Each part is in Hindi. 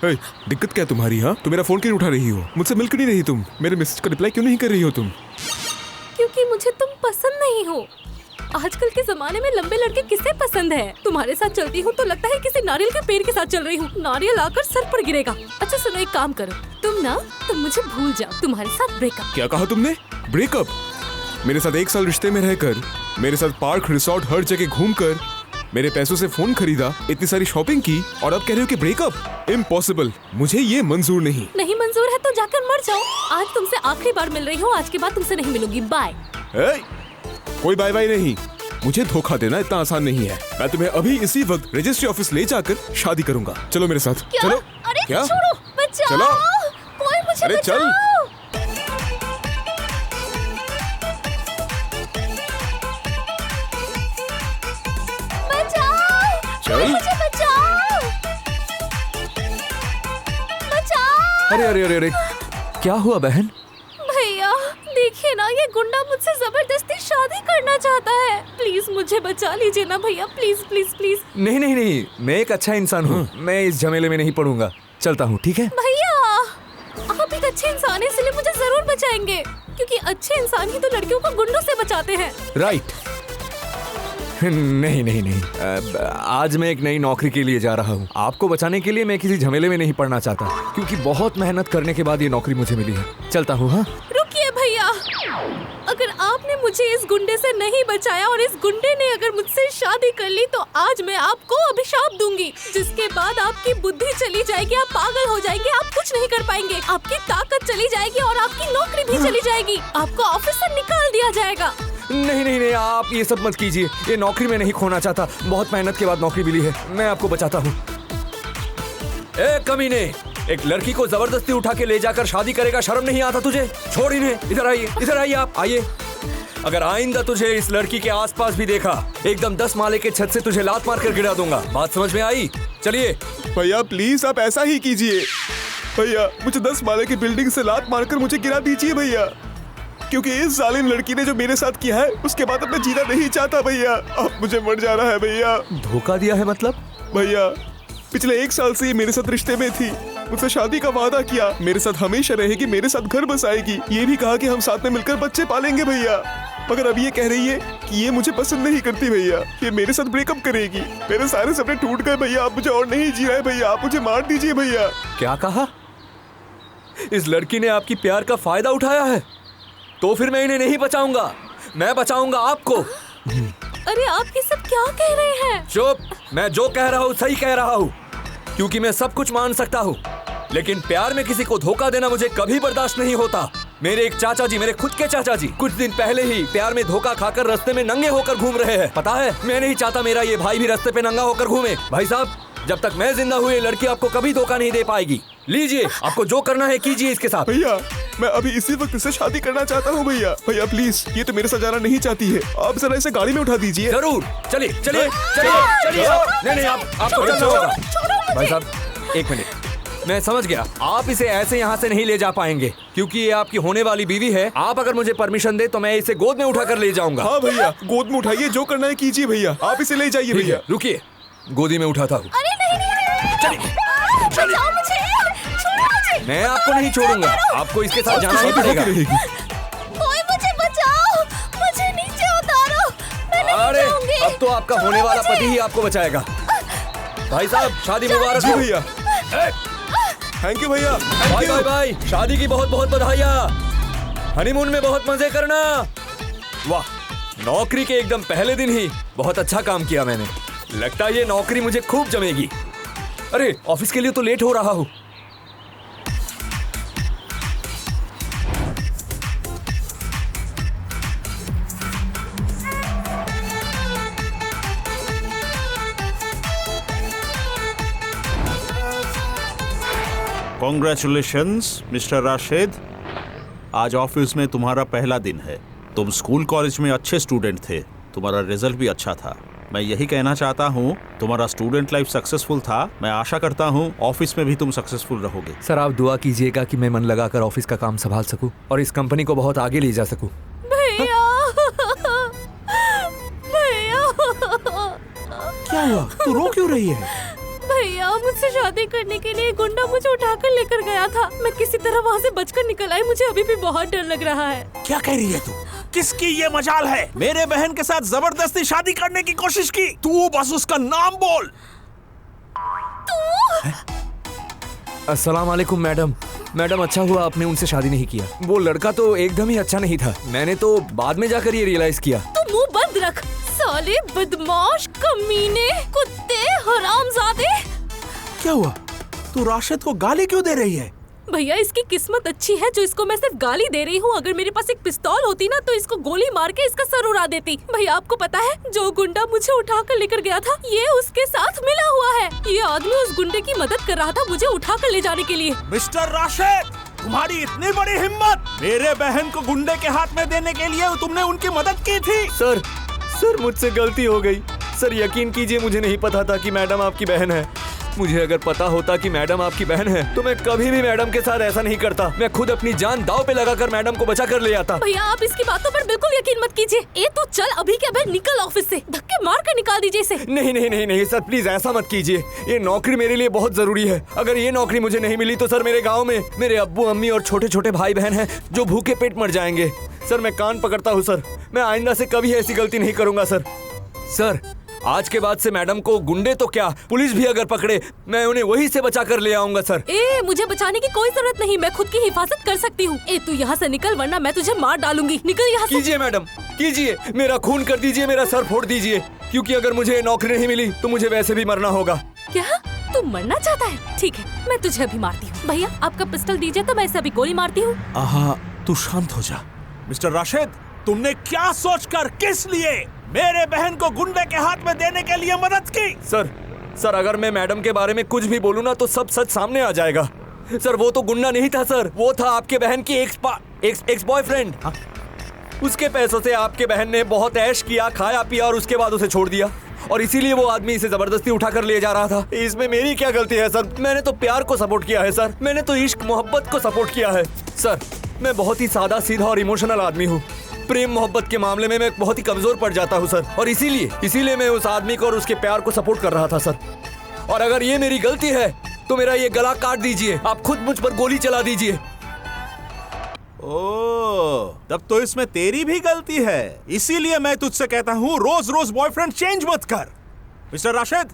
हे, दिक्कत क्या है तुम्हारी? हाँ, तुम मेरा फोन क्यों नहीं उठा रही हो? मुझसे मिल क्यों नहीं रही तुम? मेरे मैसेज का रिप्लाई क्यों नहीं कर रही हो तुम? क्योंकि मुझे तुम पसंद नहीं हो। आजकल के जमाने में लंबे लड़के किसे पसंद है? तुम्हारे साथ चलती हूँ तो लगता है किसी नारियल के पेड़ के साथ चल रही हूँ। नारियल आकर सर पर गिरेगा। अच्छा सुनो, एक काम करो, तुम मुझे भूल जाओ, तुम्हारे साथ ब्रेकअप। क्या कहा तुमने? ब्रेकअप? मेरे साथ 1 साल रिश्ते में रहकर, मेरे साथ पार्क रिसोर्ट हर जगह घूमकर, मेरे पैसों से फोन खरीदा, इतनी सारी शॉपिंग की, और अब कह रहे हो कि ब्रेकअप? इम्पॉसिबल, मुझे ये मंजूर नहीं। नहीं मंजूर है तो जाकर मर जाओ। आज तुमसे आखिरी बार मिल रही हूँ, आज के बाद तुमसे नहीं मिलूंगी। बाय। कोई बाय बाय नहीं। मुझे धोखा देना इतना आसान नहीं है। मैं तुम्हें अभी इसी वक्त रजिस्ट्री ऑफिस ले जाकर शादी करूंगा। चलो मेरे साथ। क्या? चलो। अरे क्या? छोड़ो, बचाओ। चलो। कोई मुझे अरे बचाओ। चल। बचाओ। चल। कोई मुझे बचाओ। बचाओ। अरे अरे अरे अरे, क्या हुआ बहन? भैया देखिए ना, ये गुंडा मुझसे जबरदस्ती शादी करना चाहता है। प्लीज मुझे बचा लीजिए ना भैया, प्लीज प्लीज प्लीज। नहीं नहीं नहीं, मैं एक अच्छा इंसान हूँ। मैं इस झमेले में नहीं पड़ूंगा। चलता हूँ, ठीक है? भैया आप एक अच्छे इंसान हैं, इसलिए मुझे जरूर बचाएंगे, क्योंकि अच्छे इंसान ही तो लड़कियों को गुंडों से बचाते हैं। राइट। नहीं नहीं नहीं, आज मैं एक नई नौकरी के लिए जा रहा हूँ। आपको बचाने के लिए मैं किसी झमेले में नहीं पड़ना चाहता, क्योंकि बहुत मेहनत करने के बाद ये नौकरी मुझे मिली है। चलता हूँ। हाँ रुकिए भैया, अगर आपने मुझे इस गुंडे से नहीं बचाया और इस गुंडे ने अगर मुझसे शादी कर ली तो आज मैं आपको अभिशाप दूंगी, जिसके बाद आपकी बुद्धि चली जाएगी, आप पागल हो जाएंगे, आप कुछ नहीं कर पाएंगे, आपकी ताकत चली जाएगी और आपकी नौकरी भी चली जाएगी, आपको ऑफिस से निकाल दिया जाएगा। नहीं नहीं नहीं, आप ये सब मत कीजिए। ये नौकरी में नहीं खोना चाहता, बहुत मेहनत के बाद नौकरी मिली है। मैं आपको बचाता हूँ। ए कमीने, एक लड़की को जबरदस्ती उठा के ले जाकर शादी करेगा, शर्म नहीं आता तुझे? छोड़ इन्हें, इधर आइए, इधर आइए, आप आइए। अगर आइंदा तुझे इस लड़की के आसपास भी देखा, एकदम 10 माले के छत से तुझे लात मार कर गिरा दूंगा। बात समझ में आई? चलिए। भैया प्लीज आप ऐसा ही कीजिए। भैया मुझे 10 माले की बिल्डिंग से लात मारकर मुझे गिरा दीजिए भैया, क्योंकि इस जालिम लड़की ने जो मेरे साथ किया है उसके बाद अब मैं जीना नहीं चाहता भैया। अब मुझे मर जाना है भैया। धोखा दिया है मतलब? भैया पिछले 1 साल से ये मेरे साथ रिश्ते में थी, मुझसे शादी का वादा किया, मेरे साथ हमेशा रहेगी, मेरे साथ घर बसाएगी, ये भी कहा कि हम साथ में मिलकर बच्चे पालेंगे भैया। मगर अब ये कह रही है कि ये मुझे पसंद नहीं करती भैया, ये मेरे साथ ब्रेकअप करेगी। मेरे सारे सपने टूट गए भैया, अब मुझे और नहीं जी रहा है भैया, आप मुझे मार दीजिए भैया। क्या कहा? इस लड़की ने आपकी प्यार का फायदा उठाया है? तो फिर मैं इन्हें नहीं बचाऊंगा, मैं बचाऊंगा आपको। अरे आप ये सब क्या कह रहे हैं? चुप, मैं जो कह रहा हूँ सही कह रहा हूँ, क्योंकि मैं सब कुछ मान सकता हूँ, लेकिन प्यार में किसी को धोखा देना मुझे कभी बर्दाश्त नहीं होता। मेरे एक चाचा जी, मेरे खुद के चाचा जी, कुछ दिन पहले ही प्यार में धोखा खाकर रास्ते में नंगे होकर घूम रहे हैं। पता है, मैं नहीं चाहता मेरा ये भाई भी रास्ते पे नंगा होकर घूमे। भाई साहब, जब तक मैं जिंदा हूँ ये लड़की आपको कभी धोखा नहीं दे पाएगी। लीजिए, आपको जो करना है कीजिए इसके साथ। भैया मैं अभी इसी वक्त इससे शादी करना चाहता हूँ भैया। भैया प्लीज, ये तो मेरे साथ जाना नहीं चाहती है, आप जरा इसे गाड़ी में उठा दीजिए। जरूर, चलिए चलिए चलिए चलिए। नहीं नहीं, आपको चलना होगा। भाई साहब एक मिनट, मैं समझ गया, आप इसे ऐसे यहाँ से नहीं ले जा पाएंगे, क्योंकि ये आपकी होने वाली बीवी है। आप अगर मुझे परमिशन दे तो मैं इसे गोद में उठाकर ले जाऊंगा। हाँ भैया, गोद में उठाइए, जो करना है कीजिए भैया, आप इसे ले जाइए भैया। रुकिए, गोदी में उठाता हूँ। अरे नहीं, चलिए, बचाओ मुझे, छोड़ो मुझे। मैं आपको नहीं छोड़ूंगा, आपको इसके साथ जाना ही पड़ेगा। कोई मुझे बचाओ, मुझे नीचे उतारो, मैं नहीं अरे जाऊंगी। अब तो आपका होने वाला पति ही आपको बचाएगा। भाई साहब, शादी मुबारक हो भैया। थैंक यू भैया। बाय बाय बाय, शादी की बहुत बहुत बधाइयाँ। हनीमून में बहुत मजे करना। वाह, नौकरी के एकदम पहले दिन ही बहुत अच्छा काम किया मैंने। लगता है ये नौकरी मुझे खूब जमेगी। अरे ऑफिस के लिए तो लेट हो रहा हूँ। कॉन्ग्रेचुलेशंस मिस्टर राशिद, आज ऑफिस में तुम्हारा पहला दिन है। तुम स्कूल कॉलेज में अच्छे स्टूडेंट थे, तुम्हारा रिजल्ट भी अच्छा था। मैं यही कहना चाहता हूँ, तुम्हारा स्टूडेंट लाइफ सक्सेसफुल था। मैं आशा करता हूँ ऑफिस में भी तुम सक्सेसफुल रहोगे। सर आप दुआ कीजिएगा कि मैं मन लगाकर ऑफिस का काम संभाल सकूं और इस कंपनी को बहुत आगे ले जा सकूं। भैया भैया क्या हुआ? तू रो क्यों रही है? भैया मुझसे शादी करने के लिए गुंडा मुझे उठाकर लेकर गया था। मैं किसी तरह वहाँ से बचकर निकल आई। मुझे अभी भी बहुत डर लग रहा है। क्या कह रही है तू? किसकी ये मजाल है? मेरे बहन के साथ जबरदस्ती शादी करने की कोशिश की। तू बस उसका नाम बोल। अस्सलाम वालेकुम मैडम। मैडम अच्छा हुआ आपने उनसे शादी नहीं किया। वो लड़का तो एकदम ही अच्छा नहीं था। मैंने तो बाद में जाकर ये रियलाइज किया। तू मुंह बंद रख। साले बदमाश, कमीने, कुत्ते, हरामजादे। क्या हुआ? तू राशिद को गाली क्यों दे रही है? भैया इसकी किस्मत अच्छी है जो इसको मैं सिर्फ गाली दे रही हूँ। अगर मेरे पास एक पिस्तौल होती ना तो इसको गोली मार के इसका सर उड़ा देती। भैया आपको पता है जो गुंडा मुझे उठा कर लेकर गया था ये उसके साथ मिला हुआ है। ये आदमी उस गुंडे की मदद कर रहा था मुझे उठा कर ले जाने के लिए। मिस्टर राशिद, तुम्हारी इतनी बड़ी हिम्मत! मेरे बहन को गुंडे के हाथ में देने के लिए तुमने उनकी मदद की थी। सर मुझसे गलती हो गई। सर यकीन कीजिए मुझे नहीं पता था कि मैडम आपकी बहन है। मुझे अगर पता होता कि मैडम आपकी बहन है तो मैं कभी भी मैडम के साथ ऐसा नहीं करता। मैं खुद अपनी जान दांव पे लगाकर मैडम को बचा कर ले आता। भैया आप इसकी बातों पर बिल्कुल यकीन मत कीजिए। ये तो चल अभी के अभी निकल ऑफिस से। धक्के मार कर निकाल दीजिए इसे। नहीं सर प्लीज ऐसा मत कीजिए। ये नौकरी मेरे लिए बहुत जरूरी है। अगर ये नौकरी मुझे नहीं मिली तो सर मेरे गाँव में मेरे अब्बू अम्मी और छोटे छोटे भाई बहन हैं जो भूखे पेट मर जाएंगे। सर मैं कान पकड़ता हूँ सर। मैं आइंदा से कभी ऐसी गलती नहीं करूंगा सर। सर आज के बाद से मैडम को गुंडे तो क्या पुलिस भी अगर पकड़े मैं उन्हें वहीं से बचा कर ले आऊंगा सर। मुझे बचाने की कोई जरूरत नहीं। मैं खुद की हिफाजत कर सकती हूँ। तू यहाँ से निकल वरना मैं तुझे मार डालूंगी। निकल यहाँ से। कीजिए मैडम कीजिए। मेरा खून कर दीजिए, मेरा सर फोड़ दीजिए, क्योंकि अगर मुझे नौकरी नहीं मिली तो मुझे वैसे भी मरना होगा। क्या तू मरना चाहता है? ठीक है मैं तुझे अभी मारती हूँ। भैया आपका पिस्टल दीजिए तो मैं इसे अभी गोली मारती हूँ। तू शांत हो जा। मिस्टर राशिद, तुमने क्या सोचकर किस लिए मेरे बहन को गुंडे के हाथ में देने के लिए मदद की? सर अगर मैं मैडम के बारे में कुछ भी बोलूँ ना तो सब सच सामने आ जाएगा। सर वो तो गुंडा नहीं था सर, वो था आपके बहन की एक्स बॉयफ्रेंड। उसके पैसों से आपके बहन ने बहुत ऐश किया, खाया पिया और उसके बाद उसे छोड़ दिया और इसीलिए वो आदमी इसे जबरदस्ती उठाकर ले जा रहा था। इसमें मेरी क्या गलती है सर? मैंने तो प्यार को सपोर्ट किया है सर। मैंने तो इश्क मोहब्बत को सपोर्ट किया है सर। मैं बहुत ही सादा सीधा और इमोशनल आदमी हूँ। प्रेम मोहब्बत के मामले में मैं बहुत ही कमजोर पड़ जाता हूँ सर, और इसीलिए मैं उस आदमी को और उसके प्यार को सपोर्ट कर रहा था सर। और अगर ये मेरी गलती है तो मेरा ये गला काट दीजिए। आप खुद मुझ पर गोली चला दीजिए। ओह, तब तो इसमें तेरी भी गलती है। इसीलिए मैं तुझसे कहता हूँ रोज रोज बॉयफ्रेंड चेंज मत कर। मिस्टर राशिद,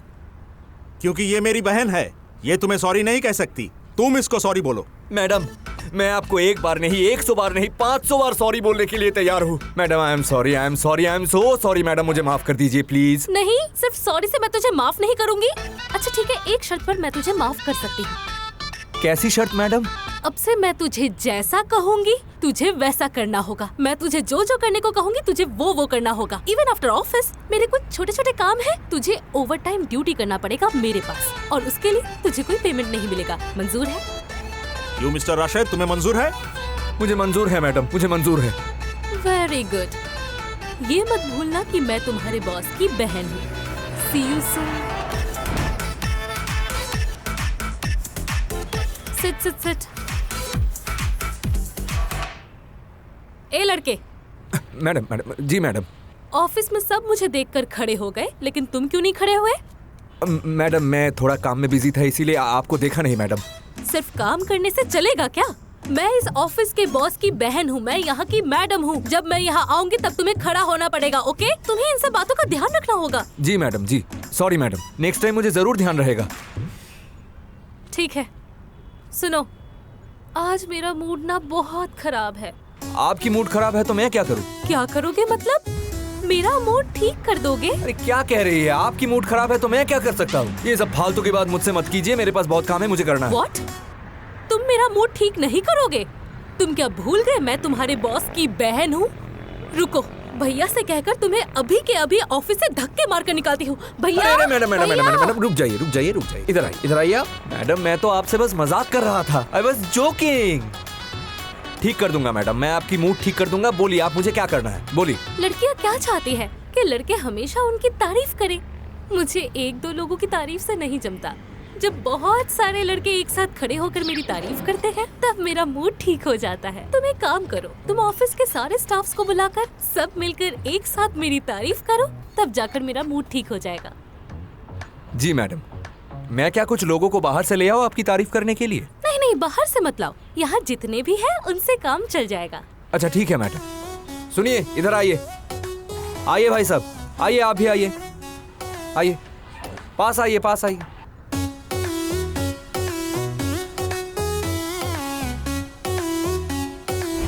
क्योंकि ये मेरी बहन है, ये तुम्हें सॉरी नहीं कह सकती। तुम इसको सॉरी बोलो। मैडम मैं आपको एक बार नहीं 100 बार नहीं 500 बार सॉरी बोलने के लिए तैयार हूँ। Madam I am so sorry. Madam मुझे माफ कर दीजिए प्लीज। नहीं, सिर्फ सॉरी से मैं तुझे माफ नहीं करूंगी। अच्छा ठीक है, एक शर्त पर मैं तुझे माफ कर सकती हूँ। कैसी शर्त मैडम? अब से मैं तुझे जैसा कहूंगी तुझे वैसा करना होगा। मैं तुझे जो जो करने को कहूंगी तुझे वो करना होगा। इवन आफ्टर ऑफिस मेरे कुछ छोटे छोटे काम है, तुझे ओवर टाइम ड्यूटी करना पड़ेगा मेरे पास, और उसके लिए तुझे कोई पेमेंट नहीं मिलेगा। मंजूर है? यू मिस्टर राशिद, तुम्हें मंजूर है? मुझे मंजूर है मैडम, मुझे मंजूर है। Very good. ये मत भूलना कि मैं तुम्हारे बॉस की बहन हूँ। सी यू सून। सिट। ए लड़के। मैडम जी मैडम। ऑफिस में सब मुझे देखकर खड़े हो गए, लेकिन तुम क्यों नहीं खड़े हुए? मैडम मैं थोड़ा काम में बिजी था इसीलिए आपको देखा नहीं मैडम। सिर्फ काम करने से चलेगा क्या? मैं इस ऑफिस के बॉस की बहन हूँ, मैं यहाँ की मैडम हूँ। जब मैं यहाँ आऊंगी तब तुम्हें खड़ा होना पड़ेगा, ओके? तुम्हें इन सब बातों का ध्यान रखना होगा। जी मैडम जी। सॉरी मैडम, नेक्स्ट टाइम मुझे जरूर ध्यान रहेगा। ठीक है, सुनो, आज मेरा मूड ना बहुत खराब है। आपकी मूड खराब है तो मैं क्या करूँ? क्या करोगे मतलब? मेरा मूड ठीक कर दोगे? अरे क्या कह रही है? आपकी मूड खराब है तो मैं क्या कर सकता हूँ? ये सब फालतू की बात मुझसे मत कीजिए, मेरे पास बहुत काम है, मुझे करना है। What? तुम मेरा मूड ठीक नहीं करोगे? तुम क्या भूल गए मैं तुम्हारे बॉस की बहन हूँ? रुको, भैया से कहकर तुम्हें अभी के अभी ऑफिस से धक्के मारकर निकालती हूँ। भैया मैडम रुक जाइए। इधर आइए आप। मैडम मैं तो आपसे बस मजाक कर रहा था। I was joking. ठीक कर दूंगा मैडम, मैं आपकी मूड ठीक कर दूंगा। बोलिए आप मुझे क्या करना है, बोलिए। लड़कियाँ क्या चाहती है कि लड़के हमेशा उनकी तारीफ करें। मुझे एक दो लोगों की तारीफ से नहीं जमता। जब बहुत सारे लड़के एक साथ खड़े होकर मेरी तारीफ करते हैं तब मेरा मूड ठीक हो जाता है। तुम एक काम करो, तुम ऑफिस के सारे स्टाफ्स को बुलाकर सब मिलकर एक साथ मेरी तारीफ करो, तब जाकर मेरा मूड ठीक हो जाएगा। जी मैडम, मैं क्या कुछ लोगों को बाहर से ले आओ आपकी तारीफ करने के लिए? नहीं नहीं, बाहर से मत लाओ, यहाँ जितने भी हैं उनसे काम चल जाएगा। अच्छा ठीक है मैडम। सुनिए, इधर आइए। आइए भाई साहब, आइए, आप भी आइए, आइए, पास आइए, पास आइए।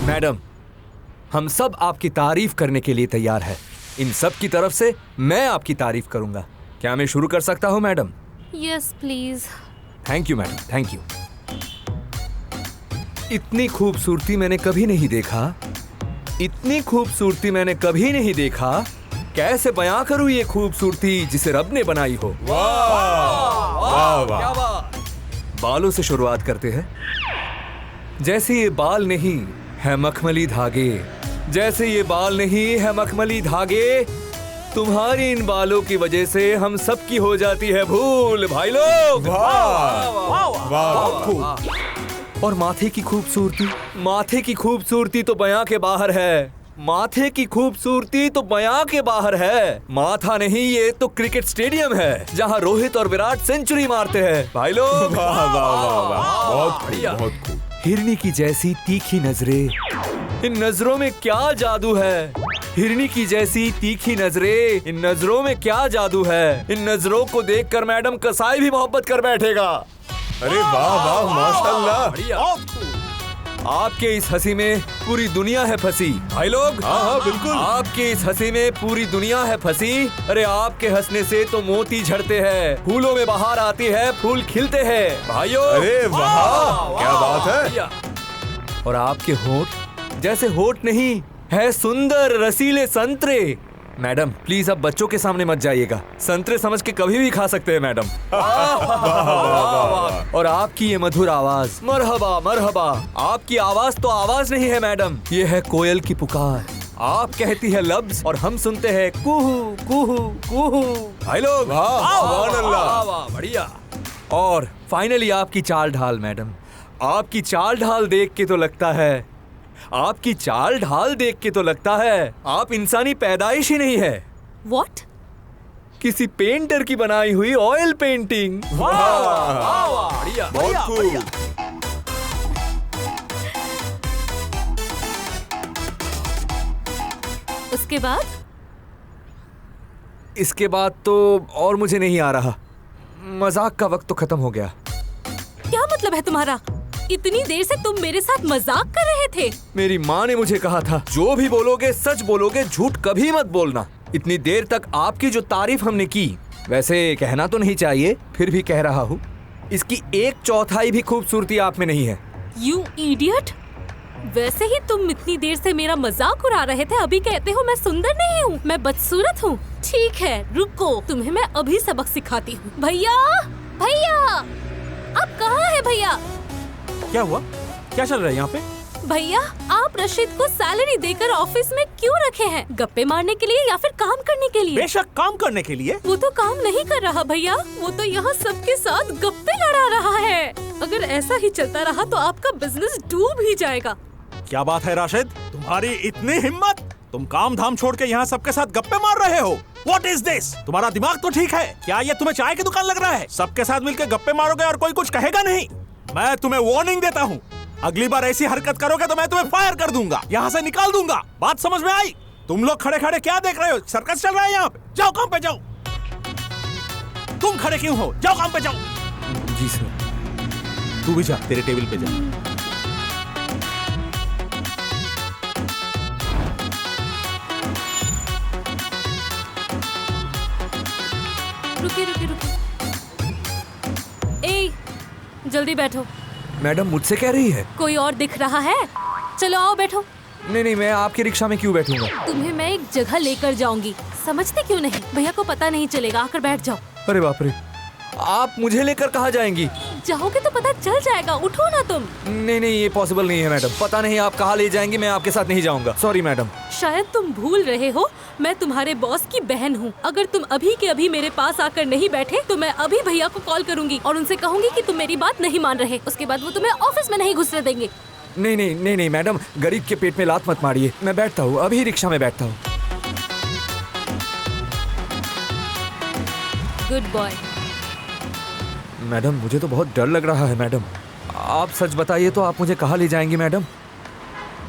मैडम, हम सब आपकी तारीफ करने के लिए तैयार है। इन सब की तरफ से मैं आपकी तारीफ करूंगा। क्या मैं शुरू कर सकता हूं madam? Yes please. Thank you madam, thank you. इतनी खूबसूरती मैंने कभी नहीं देखा, इतनी खूबसूरती मैंने कभी नहीं देखा। कैसे बयां करूं ये खूबसूरती जिसे रब ने बनाई हो। वाह, क्या बात। बालों से शुरुआत करते हैं। जैसे ये बाल नहीं है मखमली धागे, जैसे ये बाल नहीं है मखमली धागे, तुम्हारी इन बालों की वजह से हम सब की हो जाती है भूल भाई लोग। और माथे की खूबसूरती, माथे की खूबसूरती तो बयां के बाहर है, माथे की खूबसूरती तो बयां के बाहर है। माथा नहीं, ये तो क्रिकेट स्टेडियम है जहां रोहित और विराट सेंचुरी मारते हैं भाई लोग। बहुत बढ़िया। बहुत खूब। हिरनी की जैसी तीखी नजरें, इन नजरों में क्या जादू है। हिरनी की जैसी तीखी नजरें, इन नजरों में क्या जादू है। इन नजरों को देखकर मैडम कसाई भी मोहब्बत कर बैठेगा। अरे वाह वाह, माशाल्लाह। बढ़िया। आपके इस हंसी में पूरी दुनिया है फंसी भाई लोग। हाँ हाँ बिल्कुल। आपके इस हंसी में पूरी दुनिया है फंसी। अरे आपके हंसने से तो मोती झड़ते हैं, फूलों में बहार आती है, फूल खिलते हैं भाइयों। अरे वाह, क्या बात है। बढ़िया। और आपके होंठ जैसे होंठ नहीं है, सुंदर रसीले संतरे। मैडम प्लीज अब बच्चों के सामने मत जाइएगा, संतरे समझ के कभी भी खा सकते हैं मैडम। और आपकी ये मधुर आवाज, मरहबा मरहबा। आपकी आवाज तो आवाज नहीं है मैडम, ये है कोयल की पुकार। आप कहती है लफ्ज और हम सुनते हैं कुहू कुहू कुहू भाई लोग। वाह, बढ़िया। और फाइनली आपकी चाल ढाल मैडम, आपकी चाल ढाल देख के तो लगता है, आपकी चाल ढाल देख के तो लगता है आप इंसानी पैदाइश ही नहीं है। व्हाट? किसी पेंटर की बनाई हुई ऑयल पेंटिंग। बढ़िया, बहुत खूब। उसके बाद? इसके बाद तो और मुझे नहीं आ रहा, मजाक का वक्त तो खत्म हो गया। क्या मतलब है तुम्हारा? इतनी देर से तुम मेरे साथ मजाक कर रहे थे? मेरी माँ ने मुझे कहा था जो भी बोलोगे सच बोलोगे, झूठ कभी मत बोलना। इतनी देर तक आपकी जो तारीफ हमने की, वैसे कहना तो नहीं चाहिए फिर भी कह रहा हूँ, इसकी 1/4 भी खूबसूरती आप में नहीं है। You idiot! वैसे ही तुम इतनी देर से मेरा मजाक उड़ा रहे थे, अभी कहते हो मैं सुंदर नहीं हूँ, मैं बदसूरत हूँ। ठीक है रुको, तुम्हें मैं अभी सबक सिखाती हूँ। भैया भैया, आप कहाँ है भैया? क्या हुआ? क्या चल रहा है यहाँ पे? भैया आप रशीद को सैलरी देकर ऑफिस में क्यों रखे हैं? गप्पे मारने के लिए या फिर काम करने के लिए? बेशक काम करने के लिए। वो तो काम नहीं कर रहा भैया, वो तो यहाँ सबके साथ गप्पे लड़ा रहा है। अगर ऐसा ही चलता रहा तो आपका बिजनेस डूब ही जाएगा। क्या बात है राशिद, तुम्हारी इतनी हिम्मत? तुम काम धाम छोड़ के यहाँ सबके साथ गप्पे मार रहे हो? What is this? तुम्हारा दिमाग तो ठीक है क्या? ये तुम्हें चाय की दुकान लग रहा है? सबके साथ मिलकर गप्पे मारोगे और कोई कुछ कहेगा नहीं? मैं तुम्हें वार्निंग देता हूँ, अगली बार ऐसी हरकत करोगे तो मैं तुम्हें फायर कर दूंगा, यहाँ से निकाल दूंगा। बात समझ में आई? तुम लोग खड़े खड़े क्या देख रहे हो? सर्कस चल रहा है यहाँ पे? जाओ काम पे जाओ। तुम खड़े क्यों हो? जाओ काम पे जाओ। जी सर। तू भी जा, तेरे टेबल पे जा। रुकिए रुकिए रुकिए, ए जल्दी बैठो। मैडम मुझसे कह रही है? कोई और दिख रहा है? चलो आओ बैठो। नहीं नहीं, मैं आपकी रिक्शा में क्यों बैठूंगा? तुम्हें मैं एक जगह लेकर जाऊंगी, समझते क्यों नहीं? भैया को पता नहीं चलेगा, आकर बैठ जाओ। अरे बाप रे, आप मुझे लेकर कहाँ जाएंगी? जाओगे तो पता चल जाएगा, उठो ना तुम। नहीं नहीं, ये पॉसिबल नहीं है मैडम, पता नहीं आप कहाँ ले जाएंगी, मैं आपके साथ नहीं जाऊंगा। Sorry madam. शायद तुम भूल रहे हो, मैं तुम्हारे बॉस की बहन हूँ। अगर तुम अभी के अभी मेरे पास आकर नहीं बैठे तो मैं अभी भैया को कॉल करूंगी और उनसे कहूंगी कि तुम मेरी बात नहीं मान रहे। उसके बाद वो तुम्हें ऑफिस में नहीं घुसने देंगे। नहीं नहीं नहीं नहीं मैडम, गरीब के पेट में लात मत मारिए, मैं बैठता हूँ, अभी रिक्शा में बैठता हूँ। Good boy. मैडम मुझे तो बहुत डर लग रहा है मैडम। आप सच बताइए तो आप मुझे कहाँ ले जाएंगे मैडम?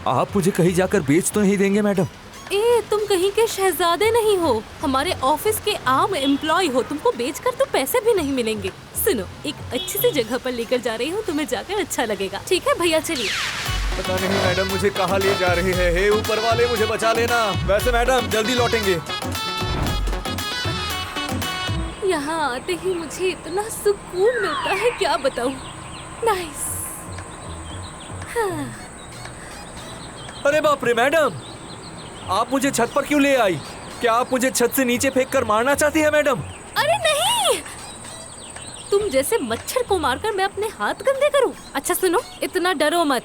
आप मुझे कहीं जाकर बेच तो नहीं देंगे मैडम? ए, तुम कहीं के शहजादे नहीं हो, हमारे ऑफिस के आम एम्प्लॉय हो। तुमको बेचकर तो पैसे भी नहीं मिलेंगे। सुनो, एक अच्छी सी जगह पर लेकर जा रही हूँ, तुम्हें जाकर अच्छा लगेगा। ठीक है भैया, चलिए। पता नहीं मैडम मुझे कहाँ ले जा रही है। हे ऊपर वाले मुझे बचा लेना। वैसे मैडम जल्दी लौटेंगे। यहाँ आते ही मुझे इतना सुकून मिलता है, क्या बताऊँ। नाइस। हाँ। अरे बाप रे मैडम, आप मुझे छत पर क्यों ले आई? क्या आप मुझे छत से नीचे फेंक कर मारना चाहती है मैडम? अरे नहीं, तुम जैसे मच्छर को मारकर मैं अपने हाथ गंदे करूं? अच्छा सुनो, इतना डरो मत।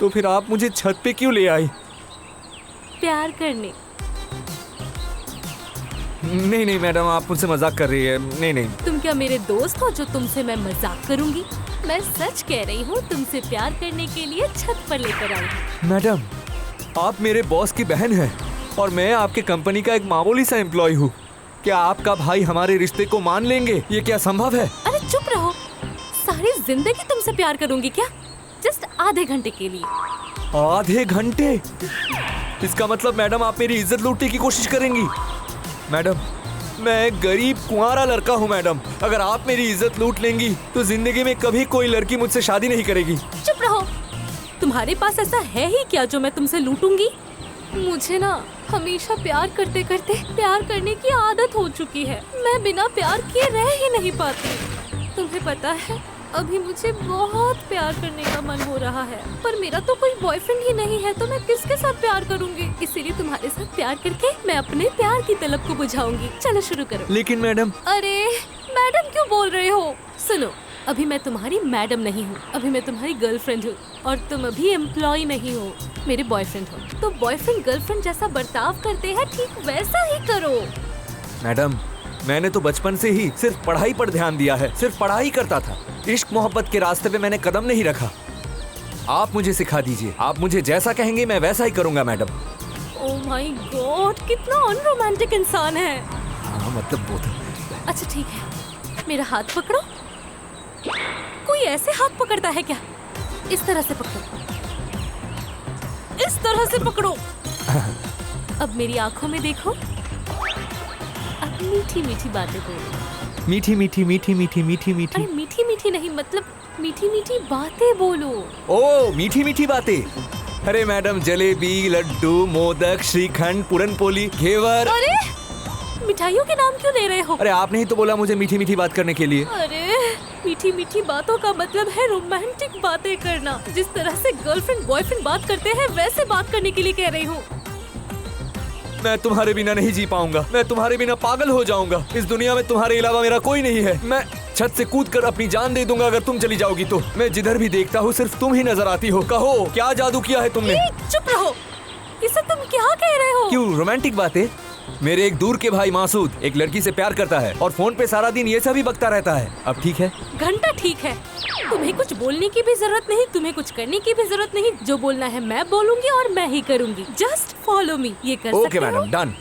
तो फिर आप मुझे छत पे क्यों ले आई? प्यार करने। नहीं नहीं मैडम, आप मुझसे मजाक कर रही है। नहीं नहीं। तुम क्या मेरे दोस्त हो जो तुमसे मैं मजाक करूंगी? मैं सच कह रही हूँ, तुमसे प्यार करने के लिए छत पर लेकर आई हूँ। मैडम आप मेरे बॉस की बहन हैं और मैं आपके कंपनी का एक मामूली सा एम्प्लॉय हूँ। क्या आपका भाई हमारे रिश्ते को मान लेंगे? ये क्या संभव है? अरे चुप रहो, सारी जिंदगी तुमसे प्यार करूंगी क्या? जस्ट आधे घंटे के लिए। आधे घंटे? इसका मतलब मैडम आप मेरी इज्जत लूटने की कोशिश करेंगी? मैडम मैं गरीब कुंवारा लड़का हूँ मैडम। अगर आप मेरी इज्जत लूट लेंगी तो जिंदगी में कभी कोई लड़की मुझसे शादी नहीं करेगी। चुप रहो, तुम्हारे पास ऐसा है ही क्या जो मैं तुमसे लूटूंगी? मुझे ना हमेशा प्यार करते करते प्यार करने की आदत हो चुकी है। मैं बिना प्यार किए रह ही नहीं पाती। तुम्हें पता है, अभी मुझे बहुत प्यार करने का मन हो रहा है, पर मेरा तो कोई बॉयफ्रेंड ही नहीं है, तो मैं किसके साथ प्यार करूंगी? इसीलिए तुम्हारे साथ प्यार करके मैं अपने प्यार की तलब को बुझाऊंगी। चलो शुरू करो। लेकिन मैडम। अरे मैडम क्यों बोल रहे हो? सुनो, अभी मैं तुम्हारी मैडम नहीं हूँ, अभी मैं तुम्हारी गर्लफ्रेंड हूँ और तुम अभी एम्प्लॉय नहीं हो, मेरे बॉयफ्रेंड हो। तो बॉयफ्रेंड गर्लफ्रेंड जैसा बर्ताव करते हैं, ठीक वैसा ही करो। मैडम मैंने तो बचपन से ही सिर्फ पढ़ाई पर ध्यान दिया है, सिर्फ पढ़ाई करता था। इश्क मोहब्बत के रास्ते पे मैंने कदम नहीं रखा। आप मुझे सिखा दीजिए, आप मुझे जैसा कहेंगे मैं वैसा ही करूंगा मैडम। ओह माय गॉड, कितना अनरोमांटिक इंसान है। हाँ मतलब वो तो। अच्छा ठीक है, मेरा हाथ पकड़ो। कोई ऐसे हाथ पकड़ता है क्या? इस तरह से पकड़ो, इस तरह से पकड़ो। अब मेरी आंखों में देखो, अब मीठी मीठी बातें बोलो। मीठी मीठी मीठी मीठी मीठी मीठी। अरे मीठी मीठी नहीं, मतलब मीठी मीठी बातें बोलो। ओ मीठी मीठी बातें। अरे मैडम जलेबी, लड्डू, मोदक, श्रीखंड, पूरनपोली, घेवर। अरे मिठाइयों के नाम क्यों ले रहे हो? अरे आपने ही तो बोला मुझे मीठी मीठी बात करने के लिए। अरे मीठी मीठी बातों का मतलब है रोमांटिक बातें करना। जिस तरह से गर्लफ्रेंड बॉयफ्रेंड बात करते हैं वैसे बात करने के लिए कह रही हूँ। मैं तुम्हारे बिना नहीं जी पाऊंगा, मैं तुम्हारे बिना पागल हो जाऊंगा। इस दुनिया में तुम्हारे अलावा मेरा कोई नहीं है। मैं छत से कूदकर अपनी जान दे दूंगा अगर तुम चली जाओगी तो। मैं जिधर भी देखता हूँ सिर्फ तुम ही नजर आती हो। कहो क्या जादू किया है तुमने? चुप रहो, इसे तुम क्या कह रहे हो? क्यों रोमांटिक बातें? मेरे एक दूर के भाई मासूद एक लड़की से प्यार करता है और फोन पे सारा दिन ये सभी बकता रहता है। अब ठीक है? घंटा ठीक है। तुम्हें कुछ बोलने की भी जरूरत नहीं, तुम्हें कुछ करने की भी जरूरत नहीं। जो बोलना है मैं बोलूंगी और मैं ही करूंगी। Just follow me. ये कर सकते ओके हो? Madam, done.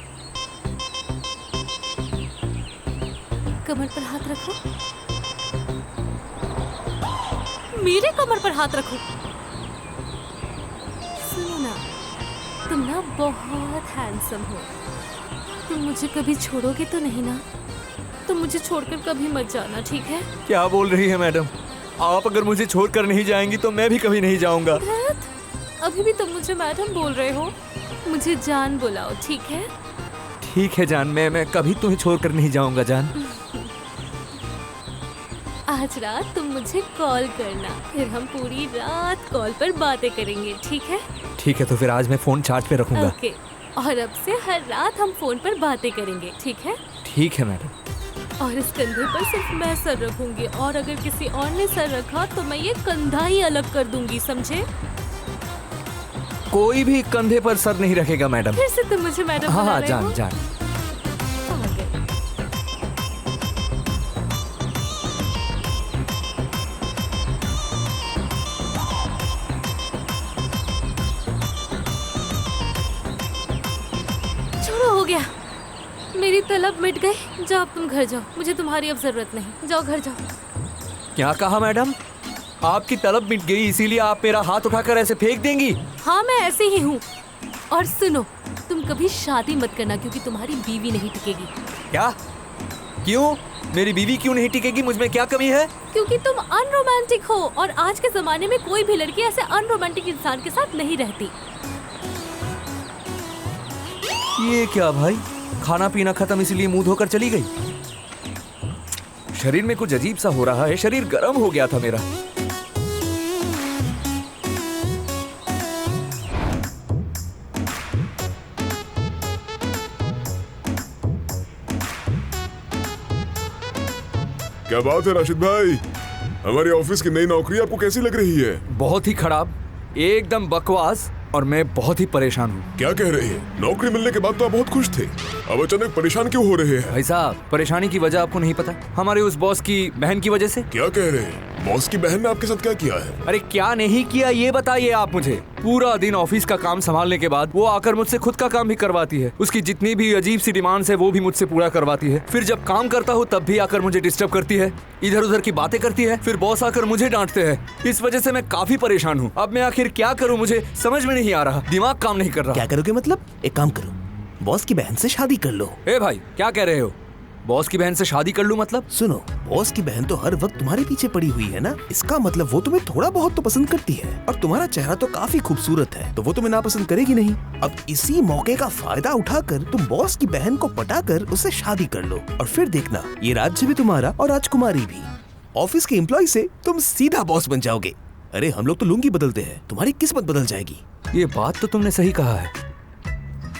कमर पर हाथ रखो, मेरे कमर पर हाथ रखो। सुनो ना, तुम ना बहुत हैंडसम हो। तुम मुझे कभी छोड़ोगे तो नहीं ना? तुम मुझे छोड़कर कभी मत जाना, ठीक है? क्या बोल रही है मैडम? आप अगर मुझे छोड़कर नहीं जाएंगी तो मैं भी कभी नहीं जाऊंगा। अभी भी तुम मुझे मैडम बोल रहे हो। मुझे जान बुलाओ, ठीक है? ठीक है जान, मैं कभी तुम्हें छोड़कर नहीं जाऊंगा जान। आज रात तुम मुझे कॉल करना, फिर हम पूरी रात कॉल पर बातें करेंगे, ठीक है? ठीक है, तो फिर आज मैं फोन चार्ज पे रखूंगा। ओके, और अब से हर रात हम फोन पर बातें करेंगे, ठीक है? ठीक है मैडम। और इस कंधे पर सिर्फ मैं सर रखूंगी, और अगर किसी और ने सर रखा तो मैं ये कंधा ही अलग कर दूंगी, समझे? कोई भी कंधे पर सर नहीं रखेगा मैडम। फिर से तुम मुझे मैडम हाँ बुला हाँ रहे जान हो? जान। आ गए। छोड़ो, हो गया। मेरी तरफ तलब मिट गई। जाओ अब तुम घर जाओ, मुझे तुम्हारी अब जरूरत नहीं। जाओ घर जाओ। क्या कहा मैडम? आपकी तलब मिट गई इसीलिए आप मेरा हाथ उठाकर ऐसे फेंक देंगी? हाँ मैं ऐसे ही हूँ। और सुनो, तुम कभी शादी मत करना क्योंकि तुम्हारी बीवी नहीं टिकेगी। क्या? क्यों? मेरी बीवी क्यों नहीं टिकेगी? मुझ में क्या कमी है? क्योंकि तुम अनरोमांटिक हो और आज के जमाने में कोई भी लड़की ऐसे अनरोमांटिक इंसान के साथ नहीं रहती। ये क्या भाई, खाना पीना खत्म इसलिए मुंह धोकर चली गई? शरीर में कुछ अजीब सा हो रहा है, शरीर गर्म हो गया था मेरा। क्या बात है राशिद भाई, हमारे ऑफिस की नई नौकरी आपको कैसी लग रही है? बहुत ही खराब, एकदम बकवास, और मैं बहुत ही परेशान हूँ। क्या कह रहे हैं? नौकरी मिलने के बाद तो आप बहुत खुश थे, अब अचानक परेशान क्यों हो रहे हैं? भाई साहब, परेशानी की वजह आपको नहीं पता? हमारे उस बॉस की बहन की वजह से। क्या कह रहे हैं? बॉस की बहन ने आपके साथ क्या किया है? अरे क्या नहीं किया ये बताइए आप मुझे। पूरा दिन ऑफिस का काम संभालने के बाद वो आकर मुझसे खुद का काम भी करवाती है। उसकी जितनी भी अजीब सी डिमांड्स है वो भी मुझसे पूरा करवाती है। फिर जब काम करता हूँ तब भी आकर मुझे डिस्टर्ब करती है, इधर उधर की बातें करती है। फिर बॉस आकर मुझे डांटते हैं। इस वजह से मैं काफी परेशान हूँ। अब मैं आखिर क्या करूँ, मुझे समझ में नहीं आ रहा, दिमाग काम नहीं कर रहा। क्या करोगे मतलब? एक काम करो, बॉस की बहन से शादी कर लो। ए भाई, क्या कह रहे हो? बॉस की बहन से शादी कर लूं मतलब? सुनो, बॉस की बहन तो हर वक्त तुम्हारे पीछे पड़ी हुई है ना, इसका मतलब वो तुम्हें थोड़ा बहुत तो पसंद करती है। और तुम्हारा चेहरा तो काफी खूबसूरत है, तो वो तुम्हें नापसंद करेगी नहीं। अब इसी मौके का फायदा उठाकर तुम बॉस की बहन को पटाकर उससे शादी कर लो, और फिर देखना, ये राज्य भी तुम्हारा और राजकुमारी भी। ऑफिस के एम्प्लॉय से तुम सीधा बॉस बन जाओगे। अरे हम लोग तो लुंगी बदलते हैं, तुम्हारी किस्मत बदल जाएगी। ये बात तो तुमने सही कहा है,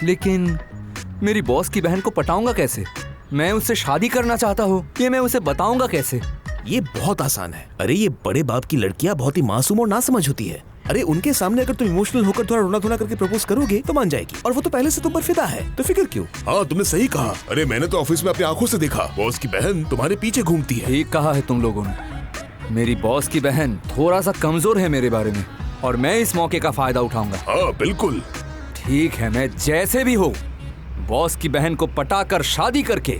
लेकिन मेरी बॉस की बहन को पटाऊंगा कैसे? मैं उससे शादी करना चाहता हूँ, ये मैं उसे बताऊंगा कैसे? ये बहुत आसान है। अरे ये बड़े बाप की लड़कियां बहुत ही मासूम और नासमझ होती है। अरे उनके सामने अगर तुम इमोशनल होकर थोड़ा रोना धोना करके प्रपोज करोगे तो मान जाएगी, और वो तो पहले से तुम पर फिदा है, तो फिक्र क्यों? हाँ तुमने सही कहा। अरे मैंने तो ऑफिस में अपनी आंखों से देखा, बॉस की बहन तुम्हारे पीछे घूमती है। ठीक कहा है तुम लोगों ने। मेरी बॉस की बहन थोड़ा सा कमजोर है मेरे बारे में, और मैं इस मौके का फायदा उठाऊंगा। हाँ बिल्कुल। ठीक है, मैं जैसे भी हो बॉस की बहन को पटाकर शादी करके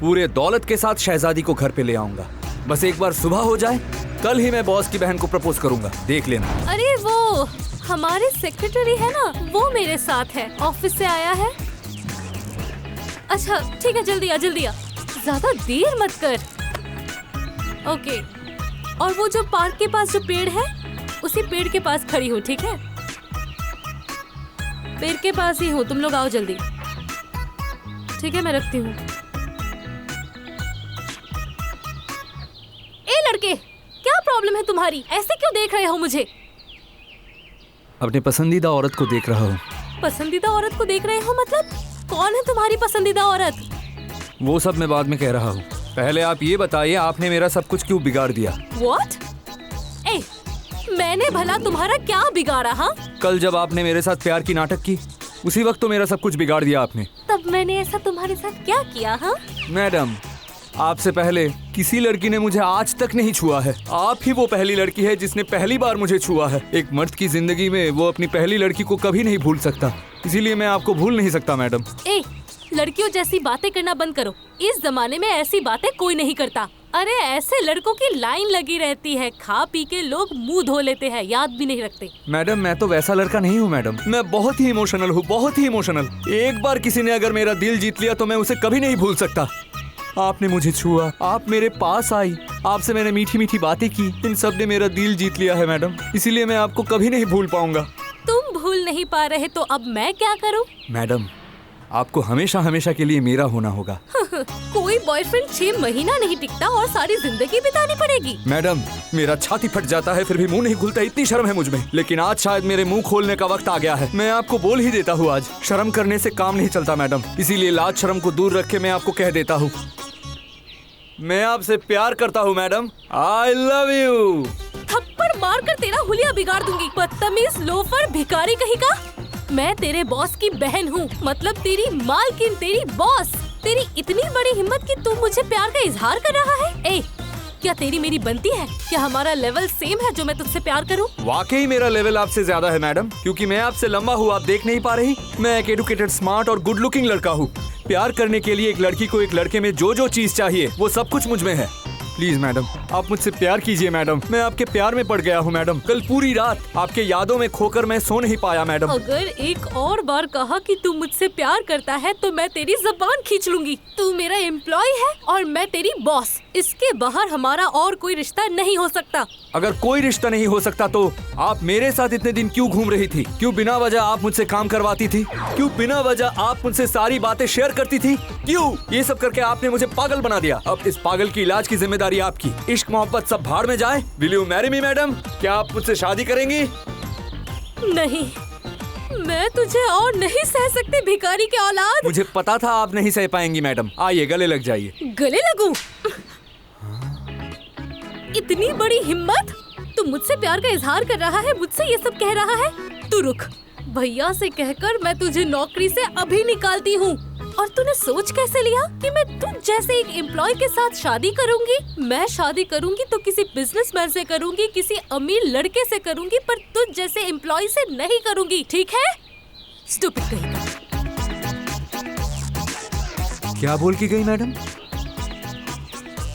पूरे दौलत के साथ शहजादी को घर पे ले आऊंगा। बस एक बार सुबह हो जाए, कल ही मैं बॉस की बहन को प्रपोज करूंगा, देख लेना। अरे वो हमारे सेक्रेटरी है ना, वो मेरे साथ है, ऑफिस से आया है। अच्छा ठीक है, जल्दी आ जल्दी आ, ज्यादा देर मत कर। ओके, और वो जो पार्क के पास जो पेड़ है, उसी पेड़ के पास खड़ी हूँ, ठीक है? पेड़ के पास ही हूँ, तुम लोग आओ जल्दी। ठीक है, मैं रखती हूँ। ए लड़के, क्या प्रॉब्लम है तुम्हारी? ऐसे क्यों देख रहे हो मुझे? अपने पसंदीदा औरत को देख रहा हूँ। पसंदीदा औरत को देख रहे हो मतलब? कौन है तुम्हारी पसंदीदा औरत? वो सब मैं बाद में कह रहा हूँ, पहले आप ये बताइए, आपने मेरा सब कुछ क्यों बिगाड़ दिया? What? ए, मैंने भला तुम्हारा क्या बिगाड़ा? हाँ, कल जब आपने मेरे साथ प्यार की नाटक की, उसी वक्त तो मेरा सब कुछ बिगाड़ दिया आपने। तब मैंने ऐसा तुम्हारे साथ क्या किया? हाँ मैडम, आपसे पहले किसी लड़की ने मुझे आज तक नहीं छुआ है। आप ही वो पहली लड़की है जिसने पहली बार मुझे छुआ है। एक मर्द की जिंदगी में वो अपनी पहली लड़की को कभी नहीं भूल सकता, इसीलिए मैं आपको भूल नहीं सकता मैडम। ए, लड़कियों जैसी बातें करना बंद करो। इस जमाने में ऐसी बातें कोई नहीं करता। अरे ऐसे लड़कों की लाइन लगी रहती है, खा पी के लोग मुंह धो लेते हैं, याद भी नहीं रखते। मैडम, मैं तो वैसा लड़का नहीं हूँ मैडम, मैं बहुत ही इमोशनल हूँ, बहुत ही इमोशनल। एक बार किसी ने अगर मेरा दिल जीत लिया तो मैं उसे कभी नहीं भूल सकता। आपने मुझे छुआ, आप मेरे पास आई, आपसे मैंने मीठी मीठी बातें की, इन सब ने मेरा दिल जीत लिया है मैडम, इसीलिए मैं आपको कभी नहीं भूल पाऊंगा। तुम भूल नहीं पा रहे तो अब मैं क्या करूं? मैडम, आपको हमेशा हमेशा के लिए मेरा होना होगा। कोई बॉयफ्रेंड 6 महीना नहीं टिकता और सारी जिंदगी बितानी पड़ेगी। मैडम, मेरा छाती फट जाता है फिर भी मुंह नहीं खुलता, इतनी शर्म है मुझ में। लेकिन आज शायद मेरे मुंह खोलने का वक्त आ गया है। मैं आपको बोल ही देता हूँ, आज शर्म करने से काम नहीं चलता मैडम, इसीलिए लाज शर्म को दूर रख के मैं आपको कह देता हूँ, मैं आपसे प्यार करता हूँ मैडम। I love you. थप्पड़ मार कर तेरा हुलिया बिगाड़ दूंगी, बदतमीज, लोफर, भिखारी कहीं का। मैं तेरे बॉस की बहन हूँ, मतलब तेरी मालकिन, तेरी बॉस। तेरी इतनी बड़ी हिम्मत कि तू मुझे प्यार का इजहार कर रहा है? ए, क्या तेरी मेरी बनती है? क्या हमारा लेवल सेम है जो मैं तुझसे प्यार करूं? वाकई मेरा लेवल आपसे ज्यादा है मैडम, क्योंकि मैं आपसे लंबा हूँ, आप देख नहीं पा रही। मैं एक एडुकेटेड, स्मार्ट और गुड लुकिंग लड़का हूँ। प्यार करने के लिए एक लड़की को एक लड़के में जो जो चीज चाहिए वो सब कुछ मुझ में है। प्लीज मैडम, आप मुझसे प्यार कीजिए मैडम। मैं आपके प्यार में पड़ गया हूँ मैडम। कल पूरी रात आपके यादों में खोकर मैं सो नहीं पाया मैडम। अगर एक और बार कहा कि तू मुझसे प्यार करता है तो मैं तेरी जबान खींच लूंगी। तू मेरा एम्प्लॉय है और मैं तेरी बॉस। इसके बाहर हमारा और कोई रिश्ता नहीं हो सकता। अगर कोई रिश्ता नहीं हो सकता तो आप मेरे साथ इतने दिन क्यों घूम रही थी? क्यों बिना वजह आप मुझसे काम करवाती थी? क्यों बिना वजह आप मुझसे सारी बातें शेयर करती थी? क्यों? ये सब करके आपने मुझे पागल बना दिया। अब इस पागल की इलाज की जिम्मेदारी आपकी। इश्क मोहब्बत सब भाड़ में जाए। Will you marry me madam? क्या आप मुझसे शादी करेंगी? नहीं, मैं तुझे और नहीं सह सकती भिखारी के औलाद। मुझे पता था आप नहीं सह पाएंगी मैडम। आइए गले लग जाइए। गले लगूं? इतनी बड़ी हिम्मत? तू मुझसे प्यार का इजहार कर रहा है, मुझसे ये सब कह रहा है? तू रुक, भैया से कहकर मैं तुझे नौकरी से अभी निकालती हूँ। और तूने सोच कैसे लिया कि मैं तुझ जैसे एक एम्प्लॉय के साथ शादी करूंगी? मैं शादी करूंगी तो किसी बिजनेसमैन से करूंगी, किसी अमीर लड़के से करूंगी, पर तुझ जैसे एम्प्लॉय से नहीं करूंगी, ठीक है? स्टूपिड कहीं का। क्या बोल के गई मैडम?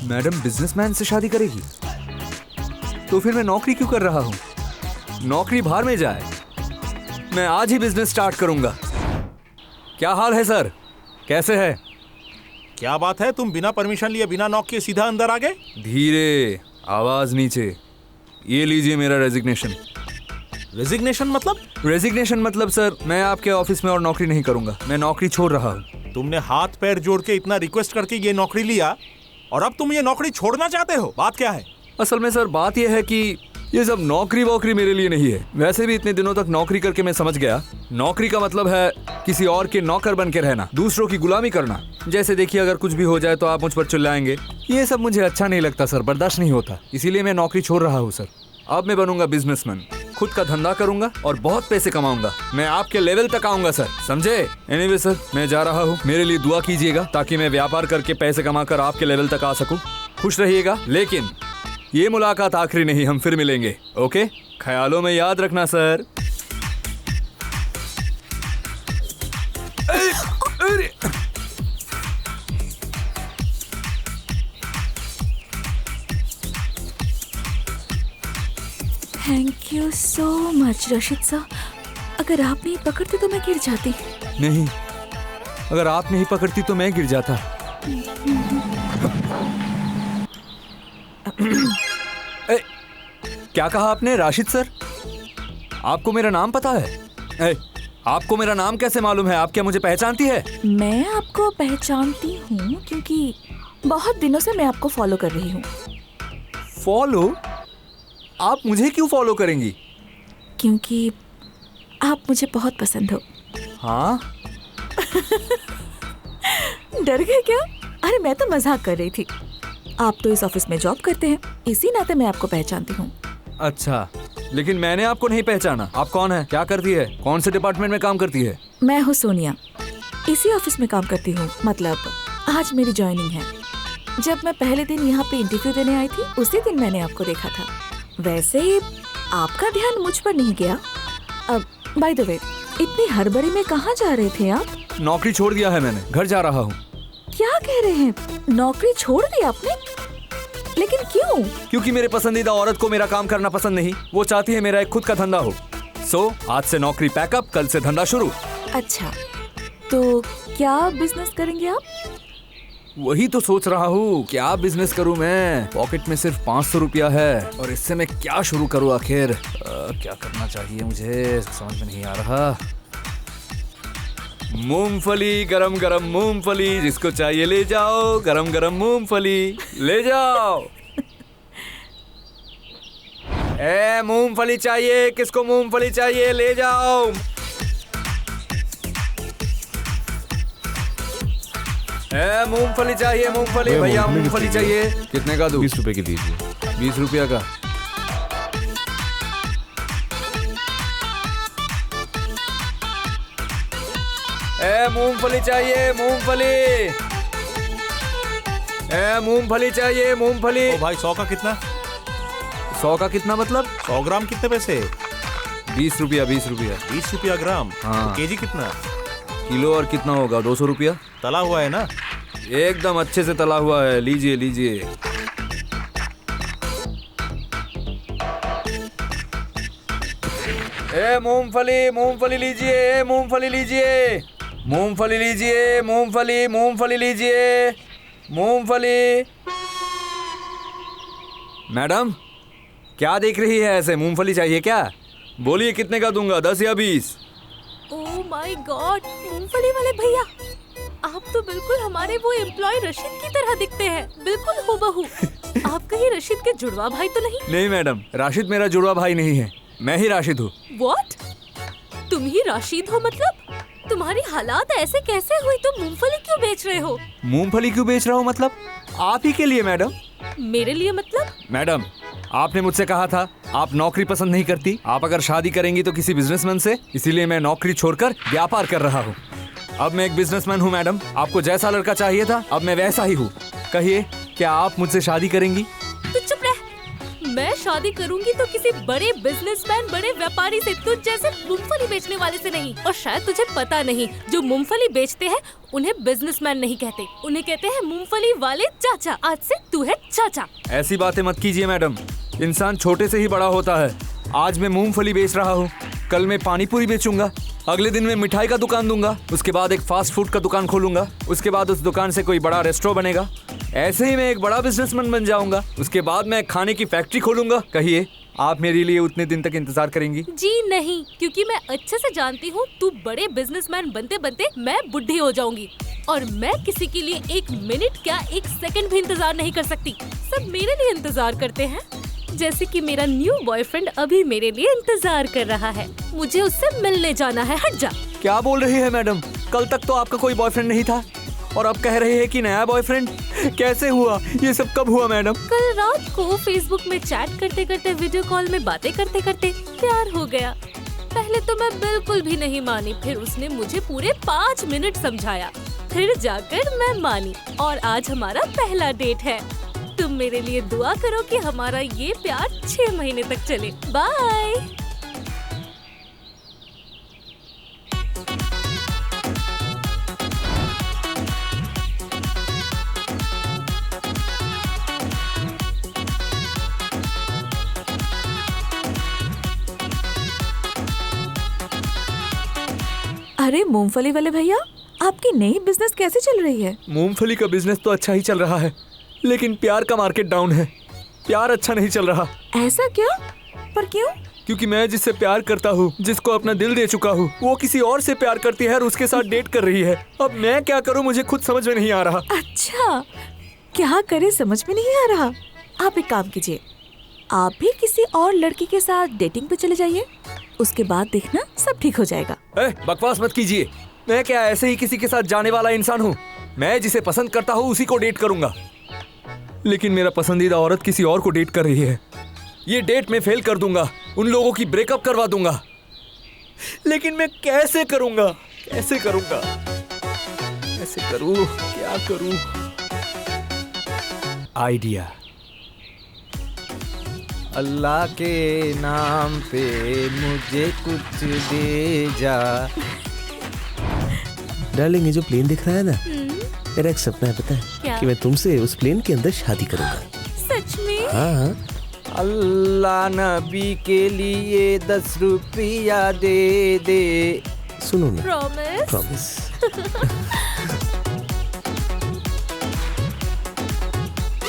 मैडम बिजनेसमैन से शादी करेगी? तो फिर मैं नौकरी क्यों कर रहा हूँ? नौकरी बाहर में जाए। मैं आज ही बिजनेस स्टार्ट करूंगा। क्या हाल है सर? कैसे है? क्या बात है, तुम बिना परमिशन लिए बिना नॉक किए सीधा अंदर आ गए? धीरे, आवाज नीचे। ये लीजिए मेरा रेजिग्नेशन। रेजिग्नेशन मतलब? रेजिग्नेशन मतलब सर, मैं आपके ऑफिस में और नौकरी नहीं करूंगा। मैं नौकरी छोड़ रहा हूँ। तुमने हाथ पैर जोड़ के इतना रिक्वेस्ट करके ये नौकरी लिया और अब तुम ये नौकरी छोड़ना चाहते हो? बात क्या है? असल में सर बात यह है कि ये सब नौकरी वोकरी मेरे लिए नहीं है। वैसे भी इतने दिनों तक नौकरी करके मैं समझ गया, नौकरी का मतलब है किसी और के नौकर बन के रहना, दूसरों की गुलामी करना। जैसे देखिए, अगर कुछ भी हो जाए तो आप मुझ पर चिल्लाएंगे। ये सब मुझे अच्छा नहीं लगता सर, बर्दाश्त नहीं होता। इसीलिए मैं नौकरी छोड़ रहा हूँ सर। अब मैं बनूंगा बिजनेसमैन, खुद का धंधा करूंगा और बहुत पैसे कमाऊंगा। मैं आपके लेवल तक आऊंगा सर, समझे? एनीवे सर, मैं जा रहा हूँ। मेरे लिए दुआ कीजिएगा ताकि मैं व्यापार करके पैसे कमाकर आपके लेवल तक आ सकूं। खुश रहिएगा, लेकिन ये मुलाकात आखिरी नहीं, हम फिर मिलेंगे। ओके? ख्यालों में याद रखना सर। अरे thank you so much Rashid साहब। अगर आप नहीं पकड़ते तो मैं गिर जाती। नहीं, अगर आप नहीं पकड़ती तो मैं गिर जाता। क्या कहा आपने राशिद सर? आपको मेरा नाम पता है? आपको मेरा नाम कैसे मालूम है? आप क्या मुझे पहचानती है? मैं आपको पहचानती हूँ क्योंकि बहुत दिनों से मैं आपको फॉलो कर रही हूँ। फॉलो? आप मुझे क्यों फॉलो करेंगी? क्योंकि आप मुझे बहुत पसंद हो। हाँ? डर गए क्या? अरे मैं तो मजाक कर रही थी। आप तो इस ऑफिस में जॉब करते हैं, इसी नाते मैं आपको पहचानती हूँ। अच्छा, लेकिन मैंने आपको नहीं पहचाना। आप कौन है? क्या करती है? कौन से डिपार्टमेंट में काम करती है? मैं हूँ सोनिया, इसी ऑफिस में काम करती हूँ। मतलब आज मेरी ज्वाइनिंग है। जब मैं पहले दिन यहाँ पे इंटरव्यू देने आई थी, उसी दिन मैंने आपको देखा था। वैसे आपका ध्यान मुझ पर नहीं गया। अब बाय द वे, इतनी हड़बड़ी में कहाँ जा रहे थे आप? नौकरी छोड़ दिया है मैंने, घर जा रहा हूँ। क्या कह रहे हैं? नौकरी छोड़ दी आपने? लेकिन क्यों? क्योंकि मेरे पसंदीदा औरत को मेरा काम करना पसंद नहीं। वो चाहती है मेरा एक खुद का धंधा हो। आज से नौकरी पैकअप, कल से धंधा शुरू। अच्छा, तो क्या बिजनेस करेंगे आप? वही तो सोच रहा हूँ, क्या बिजनेस करूँ मैं? पॉकेट में सिर्फ 500 रुपया है और इससे मैं क्या शुरू करूँ आखिर? क्या करना चाहिए मुझे, समझ में नहीं आ रहा। मूंगफली, गरम गरम मूंगफली, जिसको चाहिए ले जाओ। गरम गरम मूंगफली ले जाओ। ए मूंगफली चाहिए? किसको मूंगफली चाहिए? ले जाओ। ए मूंगफली चाहिए? मूंगफली भैया, मूंगफली चाहिए। कितने का दूं? 20 रुपए की दीजिए। 20 रुपया का। ए मूंगफली चाहिए? मूंगफली। ए मूंगफली चाहिए? मूंगफली। ओ भाई, 100 का कितना? 100 का कितना मतलब? 100 ग्राम कितने पैसे? 20 रुपया। 20 रुपया। 20 रुपया ग्राम? हाँ। तो केजी कितना? किलो और कितना होगा? 200 रुपया। तला हुआ है ना? एकदम अच्छे से तला हुआ है, लीजिए लीजिए। ए मूंगफली, मूंगफली लीजिए, ए मूंगफली लीजिए, मूंगफली लीजिए, मूंगफली, मूंगफली लीजिए, मूंगफली। मैडम क्या देख रही है ऐसे? मूंगफली चाहिए क्या? बोलिए कितने का दूंगा, 10 या 20? ओह माय गॉड, मूंगफली वाले भैया, आप तो बिल्कुल हमारे वो एम्प्लॉय रशीद की तरह दिखते हैं, बिल्कुल हूबहू। आप कहीं रशीद के जुड़वा भाई तो नहीं? नहीं मैडम, राशिद मेरा जुड़वा भाई नहीं है, मैं ही राशिद हूँ। What? तुम ही राशिद हो मतलब? तुम्हारी हालात ऐसे कैसे हुई? तुम मूंगफली क्यों बेच रहे हो? मूंगफली क्यों बेच रहा हूँ मतलब? आप ही के लिए मैडम। मेरे लिए मतलब? मैडम आपने मुझसे कहा था आप नौकरी पसंद नहीं करती, आप अगर शादी करेंगी तो किसी बिजनेसमैन से, इसीलिए मैं नौकरी छोड़कर व्यापार कर रहा हूँ। अब मैं एक बिजनेसमैन हूँ मैडम, आपको जैसा लड़का चाहिए था अब मैं वैसा ही हूँ। कहिए क्या आप मुझसे शादी करेंगी? तू चुप रह। मैं शादी करूंगी तो किसी बड़े बिजनेसमैन, बड़े व्यापारी से, तुझ जैसे मूंगफली बेचने वाले से नहीं। और शायद तुझे पता नहीं, जो मूंगफली बेचते हैं उन्हें बिजनेसमैन नहीं कहते, उन्हें कहते हैं मूंगफली वाले चाचा। आज से तू है चाचा। ऐसी बातें मत कीजिए मैडम, इंसान छोटे से ही बड़ा होता है। आज मैं मूंगफली बेच रहा हूँ, कल मैं पानी पूरी बेचूंगा, अगले दिन मैं मिठाई का दुकान दूंगा, उसके बाद एक फास्ट फूड का दुकान खोलूंगा, उसके बाद उस दुकान से कोई बड़ा रेस्टोरेंट बनेगा, ऐसे ही मैं एक बड़ा बिजनेसमैन बन जाऊंगा। उसके बाद मैं खाने की फैक्ट्री खोलूंगा। कहिए आप मेरे लिए उतने दिन तक इंतजार करेंगी? जी नहीं, क्योंकि मैं अच्छे से जानती हूँ तू बड़े बिजनेसमैन बनते बनते मैं बुढ़ी हो जाऊंगी, और मैं किसी के लिए 1 मिनट क्या 1 सेकंड भी इंतजार नहीं कर सकती। सब मेरे लिए इंतजार करते हैं, जैसे कि मेरा न्यू बॉयफ्रेंड अभी मेरे लिए इंतजार कर रहा है। मुझे उससे मिलने जाना है। हट जा। क्या बोल रही है मैडम? कल तक तो आपका कोई बॉयफ्रेंड नहीं था और अब कह रहे हैं कि नया बॉयफ्रेंड। कैसे हुआ ये सब? कब हुआ मैडम? कल रात को फेसबुक में चैट करते करते, वीडियो कॉल में बातें करते करते प्यार हो गया। पहले तो मैं बिल्कुल भी नहीं मानी, फिर उसने मुझे पूरे 5 मिनट समझाया, फिर जाकर मैं मानी, और आज हमारा पहला डेट है। तुम मेरे लिए दुआ करो कि हमारा ये प्यार 6 महीने तक चले। बाय। अरे मूंगफली वाले भैया, आपकी नई बिजनेस कैसे चल रही है? मूंगफली का बिजनेस तो अच्छा ही चल रहा है, लेकिन प्यार का मार्केट डाउन है। प्यार अच्छा नहीं चल रहा। ऐसा क्यों? पर क्यों? क्योंकि मैं जिससे प्यार करता हूँ, जिसको अपना दिल दे चुका हूँ, वो किसी और से प्यार करती है और उसके साथ डेट कर रही है। अब मैं क्या करूँ, मुझे खुद समझ में नहीं आ रहा। अच्छा, क्या करे समझ में नहीं आ रहा। आप एक काम कीजिए, आप भी किसी और लड़की के साथ डेटिंग पे चले जाइए, उसके बाद देखना सब ठीक हो जाएगा। बकवास मत कीजिए, मैं क्या ऐसे ही किसी के साथ जाने वाला इंसान हूँ? मैं जिसे पसंद करता हूँ उसी को डेट करूंगा, लेकिन मेरा पसंदीदा औरत किसी और को डेट कर रही है। ये डेट मैं फेल कर दूंगा, उन लोगों की ब्रेकअप करवा दूंगा। लेकिन मैं कैसे करूंगा, कैसे करूंगा, कैसे करूं, क्या करूं? आइडिया। अल्लाह के नाम पे मुझे कुछ दे जा। डार्लिंग, ये जो प्लेन दिख रहा है ना, मेरा एक सपना है, पता है? क्या? कि मैं तुमसे उस प्लेन के अंदर शादी करूंगा। सच में? हाँ हाँ। अल्लाह नबी के लिए 10 रुपया दे दे। सुनो ना, प्रॉमिस? प्रॉमिस।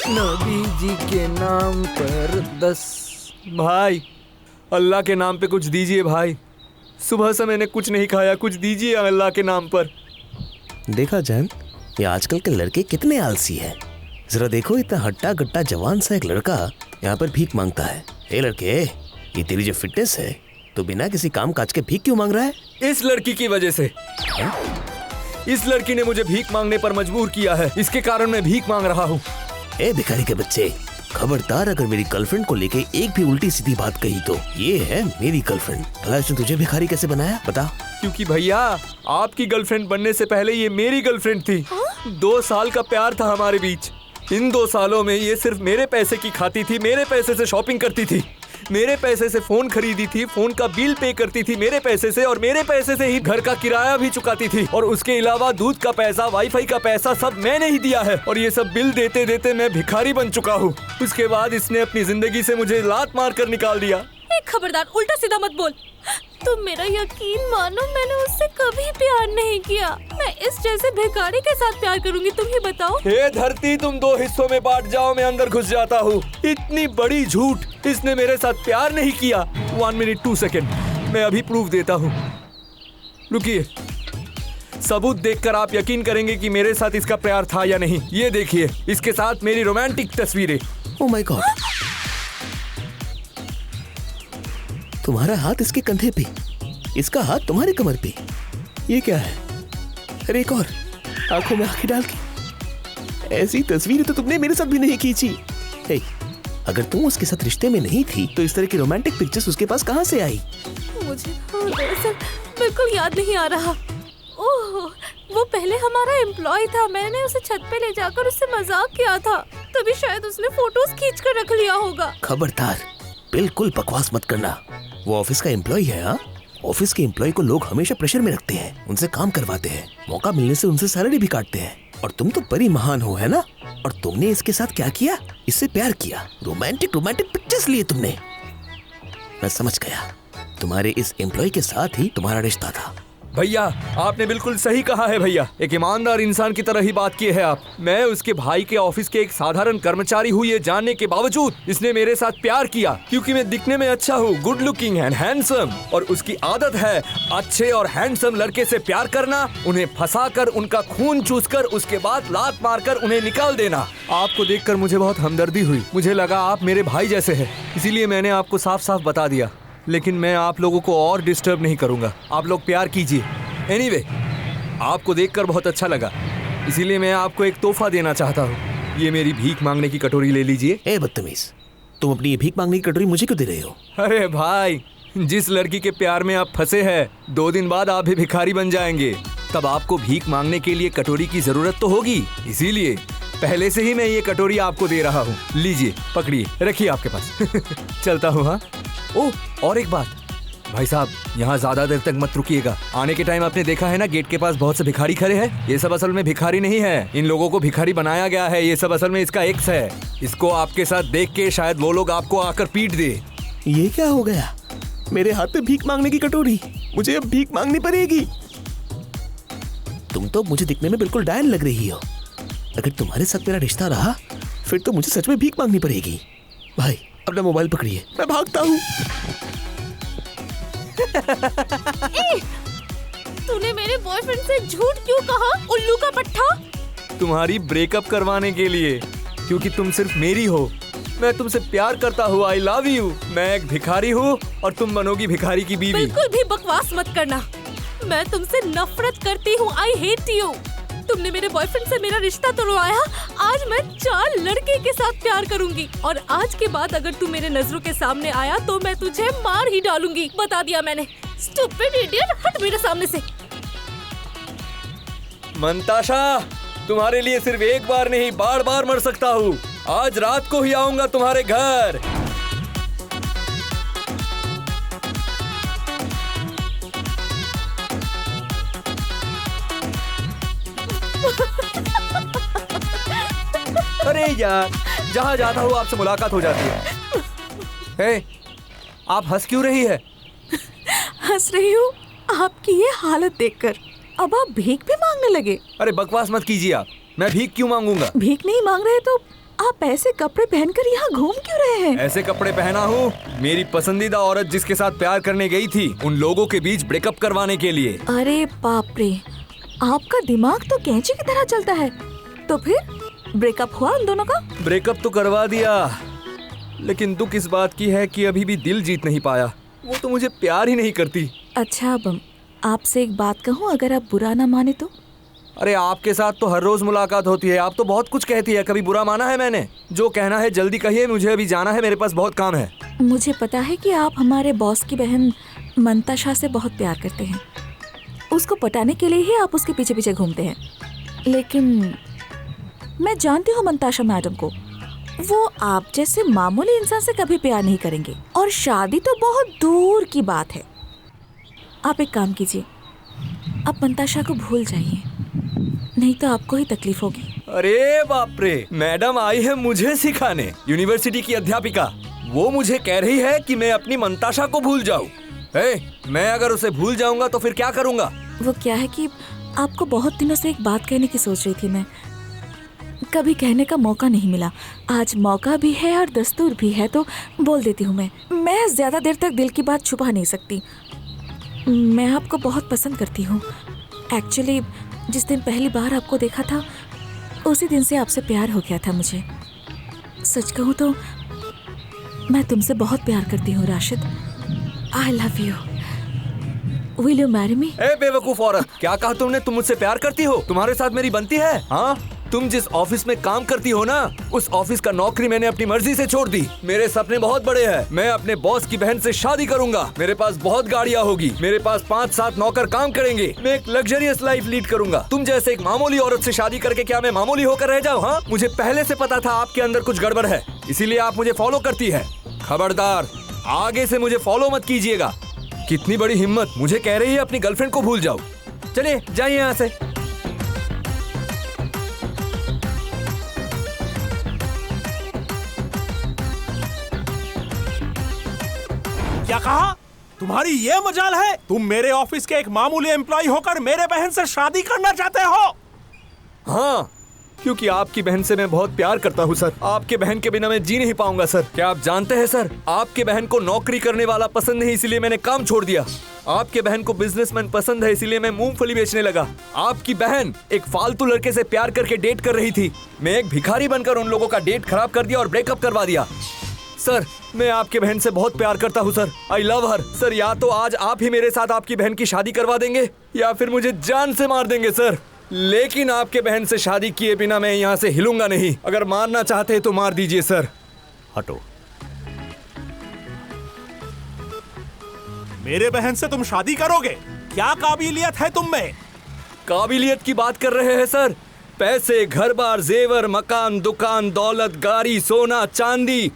नबी जी के नाम पर 10। भाई अल्लाह के नाम पे कुछ दीजिए भाई, सुबह से मैंने कुछ नहीं खाया, कुछ दीजिए अल्लाह के नाम पर। देखा जान, ये आजकल के लड़के कितने आलसी हैं। जरा देखो, इतना हट्टा गट्टा जवान सा एक लड़का यहाँ पर भीख मांगता है। ए लड़के, ये तेरी जो फिटनेस है, तो बिना किसी काम काज के भीख क्यों मांग रहा है? इस लड़की की वजह से। इस लड़की ने मुझे भीख मांगने पर मजबूर किया है, इसके कारण मैं भीख मांग रहा हूँ। ए भिखारी के बच्चे, खबरदार अगर मेरी गर्लफ्रेंड को लेके एक भी उल्टी सीधी बात कही तो। ये है मेरी गर्लफ्रेंड। भला इसने तुझे भिखारी कैसे बनाया, बता? क्योंकि भैया आपकी गर्लफ्रेंड बनने से पहले ये मेरी गर्लफ्रेंड थी। 2 साल का प्यार था हमारे बीच। इन 2 सालों में ये सिर्फ मेरे पैसे की खाती थी, मेरे पैसे से शॉपिंग करती थी। मेरे पैसे से फोन खरीदी थी, फोन का बिल पे करती थी मेरे पैसे से, और मेरे पैसे से ही घर का किराया भी चुकाती थी, और उसके अलावा दूध का पैसा, वाईफाई का पैसा सब मैंने ही दिया है, और ये सब बिल देते देते मैं भिखारी बन चुका हूँ। उसके बाद इसने अपनी जिंदगी से मुझे लात मार कर निकाल दिया। खबरदार, उल्टा सीधा मत बोल। तुम मेरा यकीन मानो, मैंने उससे कभी प्यार नहीं किया। मैं इस जैसे भिखारी के साथ प्यार करूंगी, तुम ही बताओ। हे धरती, तुम 2 हिस्सों में बांट जाओ, मैं अंदर घुस जाता हूँ। इतनी बड़ी झूठ, इसने मेरे साथ प्यार नहीं किया। 1 मिनट 2 सेकेंड, मैं अभी प्रूफ देता हूँ। रुकिए, सबूत देखकर आप यकीन करेंगे कि मेरे साथ इसका प्यार था या नहीं। ये देखिए, इसके साथ मेरी रोमांटिक तस्वीरें। ओह माय गॉड, तुम्हारा हाथ इसके कंधे पे, इसका हाथ तुम्हारे कमर पे। ये क्या है? अरे एक और, आंखों में आंखें डाल के। ऐसी तस्वीरें तो तुमने मेरे साथ भी नहीं खींची। हे, अगर तुम उसके साथ रिश्ते में नहीं थी तो इस तरह की रोमांटिक पिक्चर्स उसके पास कहाँ से आई? मुझे दरअसल बिल्कुल याद नहीं आ रहा। ओह, वो पहले हमारा एम्प्लॉय था। मैंने उसे छत पे ले जाकर उससे मजाक किया था, तभी शायद उसने फोटोज खींच कर रख लिया होगा। खबरदार, बिल्कुल बकवास मत करना। वो ऑफिस का एम्प्लॉय है। हाँ, ऑफिस के एम्प्लॉय को लोग हमेशा प्रेशर में रखते हैं, उनसे काम करवाते हैं, मौका मिलने से उनसे सैलरी भी काटते हैं। और तुम तो बड़ी महान हो, है ना? और तुमने इसके साथ क्या किया? इससे प्यार किया, रोमांटिक पिक्चर्स लिए तुमने। मैं समझ गया, तुम्हारे इस एम्प्लॉय के साथ ही तुम्हारा रिश्ता था। भैया, आपने बिल्कुल सही कहा है भैया। एक ईमानदार इंसान की तरह ही बात की है आप। मैं उसके भाई के ऑफिस के एक साधारण कर्मचारी हूँ, ये जानने के बावजूद इसने मेरे साथ प्यार किया, क्योंकि मैं दिखने में अच्छा हूँ, गुड लुकिंग एंड हैंडसम, और उसकी आदत है अच्छे और हैंडसम लड़के से प्यार करना, उन्हें फंसाकर उनका खून चूसकर उसके बाद लात मारकर उन्हें निकाल देना। आपको देखकर मुझे बहुत हमदर्दी हुई। मुझे लगा आप मेरे भाई जैसे हैं, इसीलिए मैंने आपको साफ साफ बता दिया। लेकिन मैं आप लोगों को और डिस्टर्ब नहीं करूंगा, आप लोग प्यार कीजिए। एनीवे, आपको देखकर बहुत अच्छा लगा, इसीलिए मैं आपको एक तोहफा देना चाहता हूँ। ये मेरी भीख मांगने की कटोरी ले लीजिए। ए बदतमीज, तुम अपनी ये भीख मांगने की कटोरी मुझे क्यों दे रहे हो? अरे भाई, जिस लड़की के प्यार में आप फंसे हैं, 2 दिन बाद आप भी भिखारी बन जाएंगे, तब आपको भीख मांगने के लिए कटोरी की जरूरत तो होगी। इसीलिए पहले से ही मैं ये कटोरी आपको दे रहा हूँ। लीजिए, पकड़िए, रखिए आपके पास। चलता हूँ। हाँ, ओह, और एक बात भाई साहब, यहाँ ज्यादा देर तक मत रुकिएगा। आने के टाइम आपने देखा है ना, गेट के पास बहुत से भिखारी खड़े हैं। ये सब असल में भिखारी नहीं है, इन लोगों को भिखारी बनाया गया है। ये सब असल में इसका एक्स है। इसको आपके साथ देख के शायद वो लोग आपको आकर पीट दे। ये क्या हो गया? मेरे हाथ में भीख मांगने की कटोरी, मुझे अब भीख मांगनी पड़ेगी। तुम तो मुझे दिखने में बिल्कुल डायन लग रही हो। अगर तुम्हारे साथ मेरा रिश्ता रहा, फिर तो मुझे सच में भीख मांगनी पड़ेगी। भाई, अपना मोबाइल पकड़िए, मैं भागता हूँ। तूने मेरे बॉयफ्रेंड से झूठ क्यों कहा, उल्लू का पट्टा? तुम्हारी ब्रेकअप करवाने के लिए, क्योंकि तुम सिर्फ मेरी हो। मैं तुमसे प्यार करता हूँ, आई लव यू। मैं एक भिखारी हूँ और तुम बनोगी भिखारी की बीवी। बिल्कुल भी बकवास मत करना। मैं तुमसे नफरत करती हूँ, आई हेट यू। तुमने मेरे बॉयफ्रेंड से मेरा रिश्ता तोड़वाया। आज मैं 4 लड़के के साथ प्यार करूंगी, और आज के बाद अगर तू मेरे नजरों के सामने आया तो मैं तुझे मार ही डालूंगी। बता दिया मैंने। स्टूपिड इडियट, हट मेरे सामने से। मंताशा, तुम्हारे लिए सिर्फ एक बार नहीं, बार बार मर सकता हूँ। आज रात को ही आऊंगा तुम्हारे घर। अरे यार, जहाँ जाता हूँ आपसे मुलाकात हो जाती है। हे, आप हंस क्यों रही है? हंस रही हूँ आपकी ये हालत देखकर। अब आप भीख भी मांगने लगे? अरे बकवास मत कीजिए आप, मैं भीख क्यों मांगूंगा? भीख नहीं मांग रहे तो आप ऐसे कपड़े पहनकर यहाँ घूम क्यों रहे हैं? ऐसे कपड़े पहना हूँ मेरी पसंदीदा औरत जिसके साथ प्यार करने गई थी, उन लोगों के बीच ब्रेकअप करवाने के लिए। अरे बाप रे, आपका दिमाग तो कैंची की तरह चलता है। तो फिर ब्रेकअप हुआ उन दोनों का? ब्रेकअप तो करवा दिया, लेकिन दुख इस बात की है कि अभी भी दिल जीत नहीं पाया। वो तो मुझे प्यार ही नहीं करती। अच्छा, अब आपसे एक बात कहूँ, अगर आप बुरा ना माने तो? अरे आपके साथ तो हर रोज मुलाकात होती है, आप तो बहुत कुछ कहती है, कभी बुरा माना है मैंने? जो कहना है जल्दी कहिए, मुझे अभी जाना है, मेरे पास बहुत काम है। मुझे पता है कि आप हमारे बॉस की बहन मंताशा से बहुत प्यार करते हैं। उसको पटाने के लिए ही आप उसके पीछे पीछे घूमते हैं। लेकिन मैं जानती हूँ मंताशा मैडम को, वो आप जैसे मामूली इंसान से कभी प्यार नहीं करेंगे, और शादी तो बहुत दूर की बात है। आप एक काम कीजिए, आप मंताशा को भूल जाइए, नहीं तो आपको ही तकलीफ होगी। अरे बाप रे, मैडम आई है मुझे सिखाने, यूनिवर्सिटी की अध्यापिका। वो मुझे कह रही है कि मैं अपनी मंताशा को भूल जाऊं। मैं अगर उसे भूल जाऊंगा तो फिर क्या करूंगा? वो क्या है कि आपको बहुत दिनों से एक बात कहने की सोच रही थी मैं, कभी कहने का मौका नहीं मिला। आज मौका भी है और दस्तूर भी है, तो बोल देती हूँ। मैं ज्यादा देर तक दिल की बात छुपा नहीं सकती। मैं आपको बहुत पसंद करती हूँ। एक्चुअली जिस दिन पहली बार आपको देखा था, उसी दिन से आपसे प्यार हो गया था मुझे। सच कहूँ तो मैं तुमसे बहुत प्यार करती हूँ Rashid. I love you. Will you marry me? ए बेवकूफ औरत, क्या कहा तुमने? तुम मुझसे प्यार करती हो? तुम्हारे साथ मेरी बनती है? हाँ, तुम जिस ऑफिस में काम करती हो ना, उस ऑफिस का नौकरी मैंने अपनी मर्जी से छोड़ दी। मेरे सपने बहुत बड़े हैं। मैं अपने बॉस की बहन से शादी करूंगा। मेरे पास बहुत गाड़ियाँ होगी। मेरे पास 5-7 नौकर काम करेंगे। मैं एक लग्जरियस लाइफ लीड करूंगा। तुम जैसे एक मामूली औरत से शादी करके क्या मैं मामूली होकर रह जाऊँ? हाँ, मुझे पहले से पता था आपके अंदर कुछ गड़बड़ है, इसीलिए आप मुझे फॉलो करती है। खबरदार, आगे से मुझे फॉलो मत कीजिएगा। कितनी बड़ी हिम्मत, मुझे कह रही है अपनी गर्लफ्रेंड को भूल जाओ। चलिए जाइए यहाँ से। क्या कहा? तुम्हारी ये मजाल है? तुम मेरे ऑफिस के एक मामूली एम्प्लॉय होकर मेरे बहन से शादी करना चाहते हो? हाँ, क्योंकि आपकी बहन से मैं बहुत प्यार करता हूँ सर। आपके बहन के बिना मैं जी नहीं पाऊंगा सर। क्या आप जानते हैं सर, आपके बहन को नौकरी करने वाला पसंद नहीं, इसीलिए मैंने काम छोड़ दिया। आपके बहन को बिजनेसमैन पसंद है, इसीलिए मैं मूंगफली बेचने लगा। आपकी बहन एक फालतू लड़के से प्यार करके डेट कर रही थी। मैं एक भिखारी बनकर उन लोगों का डेट खराब कर दिया और ब्रेकअप करवा दिया। सर, मैं आपके बहन से बहुत प्यार करता हूँ sir. I love her. Sir, या तो आज आप ही मेरे साथ आपकी बहन की शादी करवा देंगे या फिर मुझे जान से मार देंगे सर। लेकिन आपके बहन से शादी किए बिना मैं यहाँ से हिलूंगा नहीं। अगर मारना चाहते हैं तो मार दीजिए सर। हटो। मेरे बहन से तुम शादी करोगे? क्या काबिलियत है तुम में? काबिलियत की बात कर रहे हैं सर? पैसे, घर बार, जेवर, मकान, दुकान, दौलत, गाड़ी, सोना, चांदी,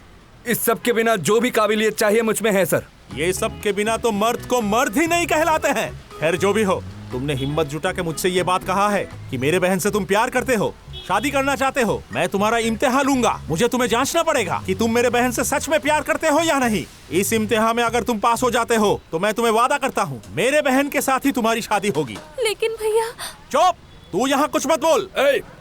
इस सब के बिना जो भी काबिलियत चाहिए मुझ में है सर। ये सब के बिना तो मर्द को मर्द ही नहीं कहलाते हैं। खैर, जो भी हो, तुमने हिम्मत जुटा के मुझसे ये बात कहा है कि मेरे बहन से तुम प्यार करते हो, शादी करना चाहते हो। मैं तुम्हारा इम्तिहान लूंगा। मुझे तुम्हें जांचना पड़ेगा कि तुम मेरे बहन से सच में प्यार करते हो या नहीं। इस इम्तिहान में अगर तुम पास हो जाते हो तो मैं तुम्हें वादा करता हूँ, मेरे बहन के साथ ही तुम्हारी शादी होगी। लेकिन भैया। चुप, तू यहाँ कुछ मत बोल।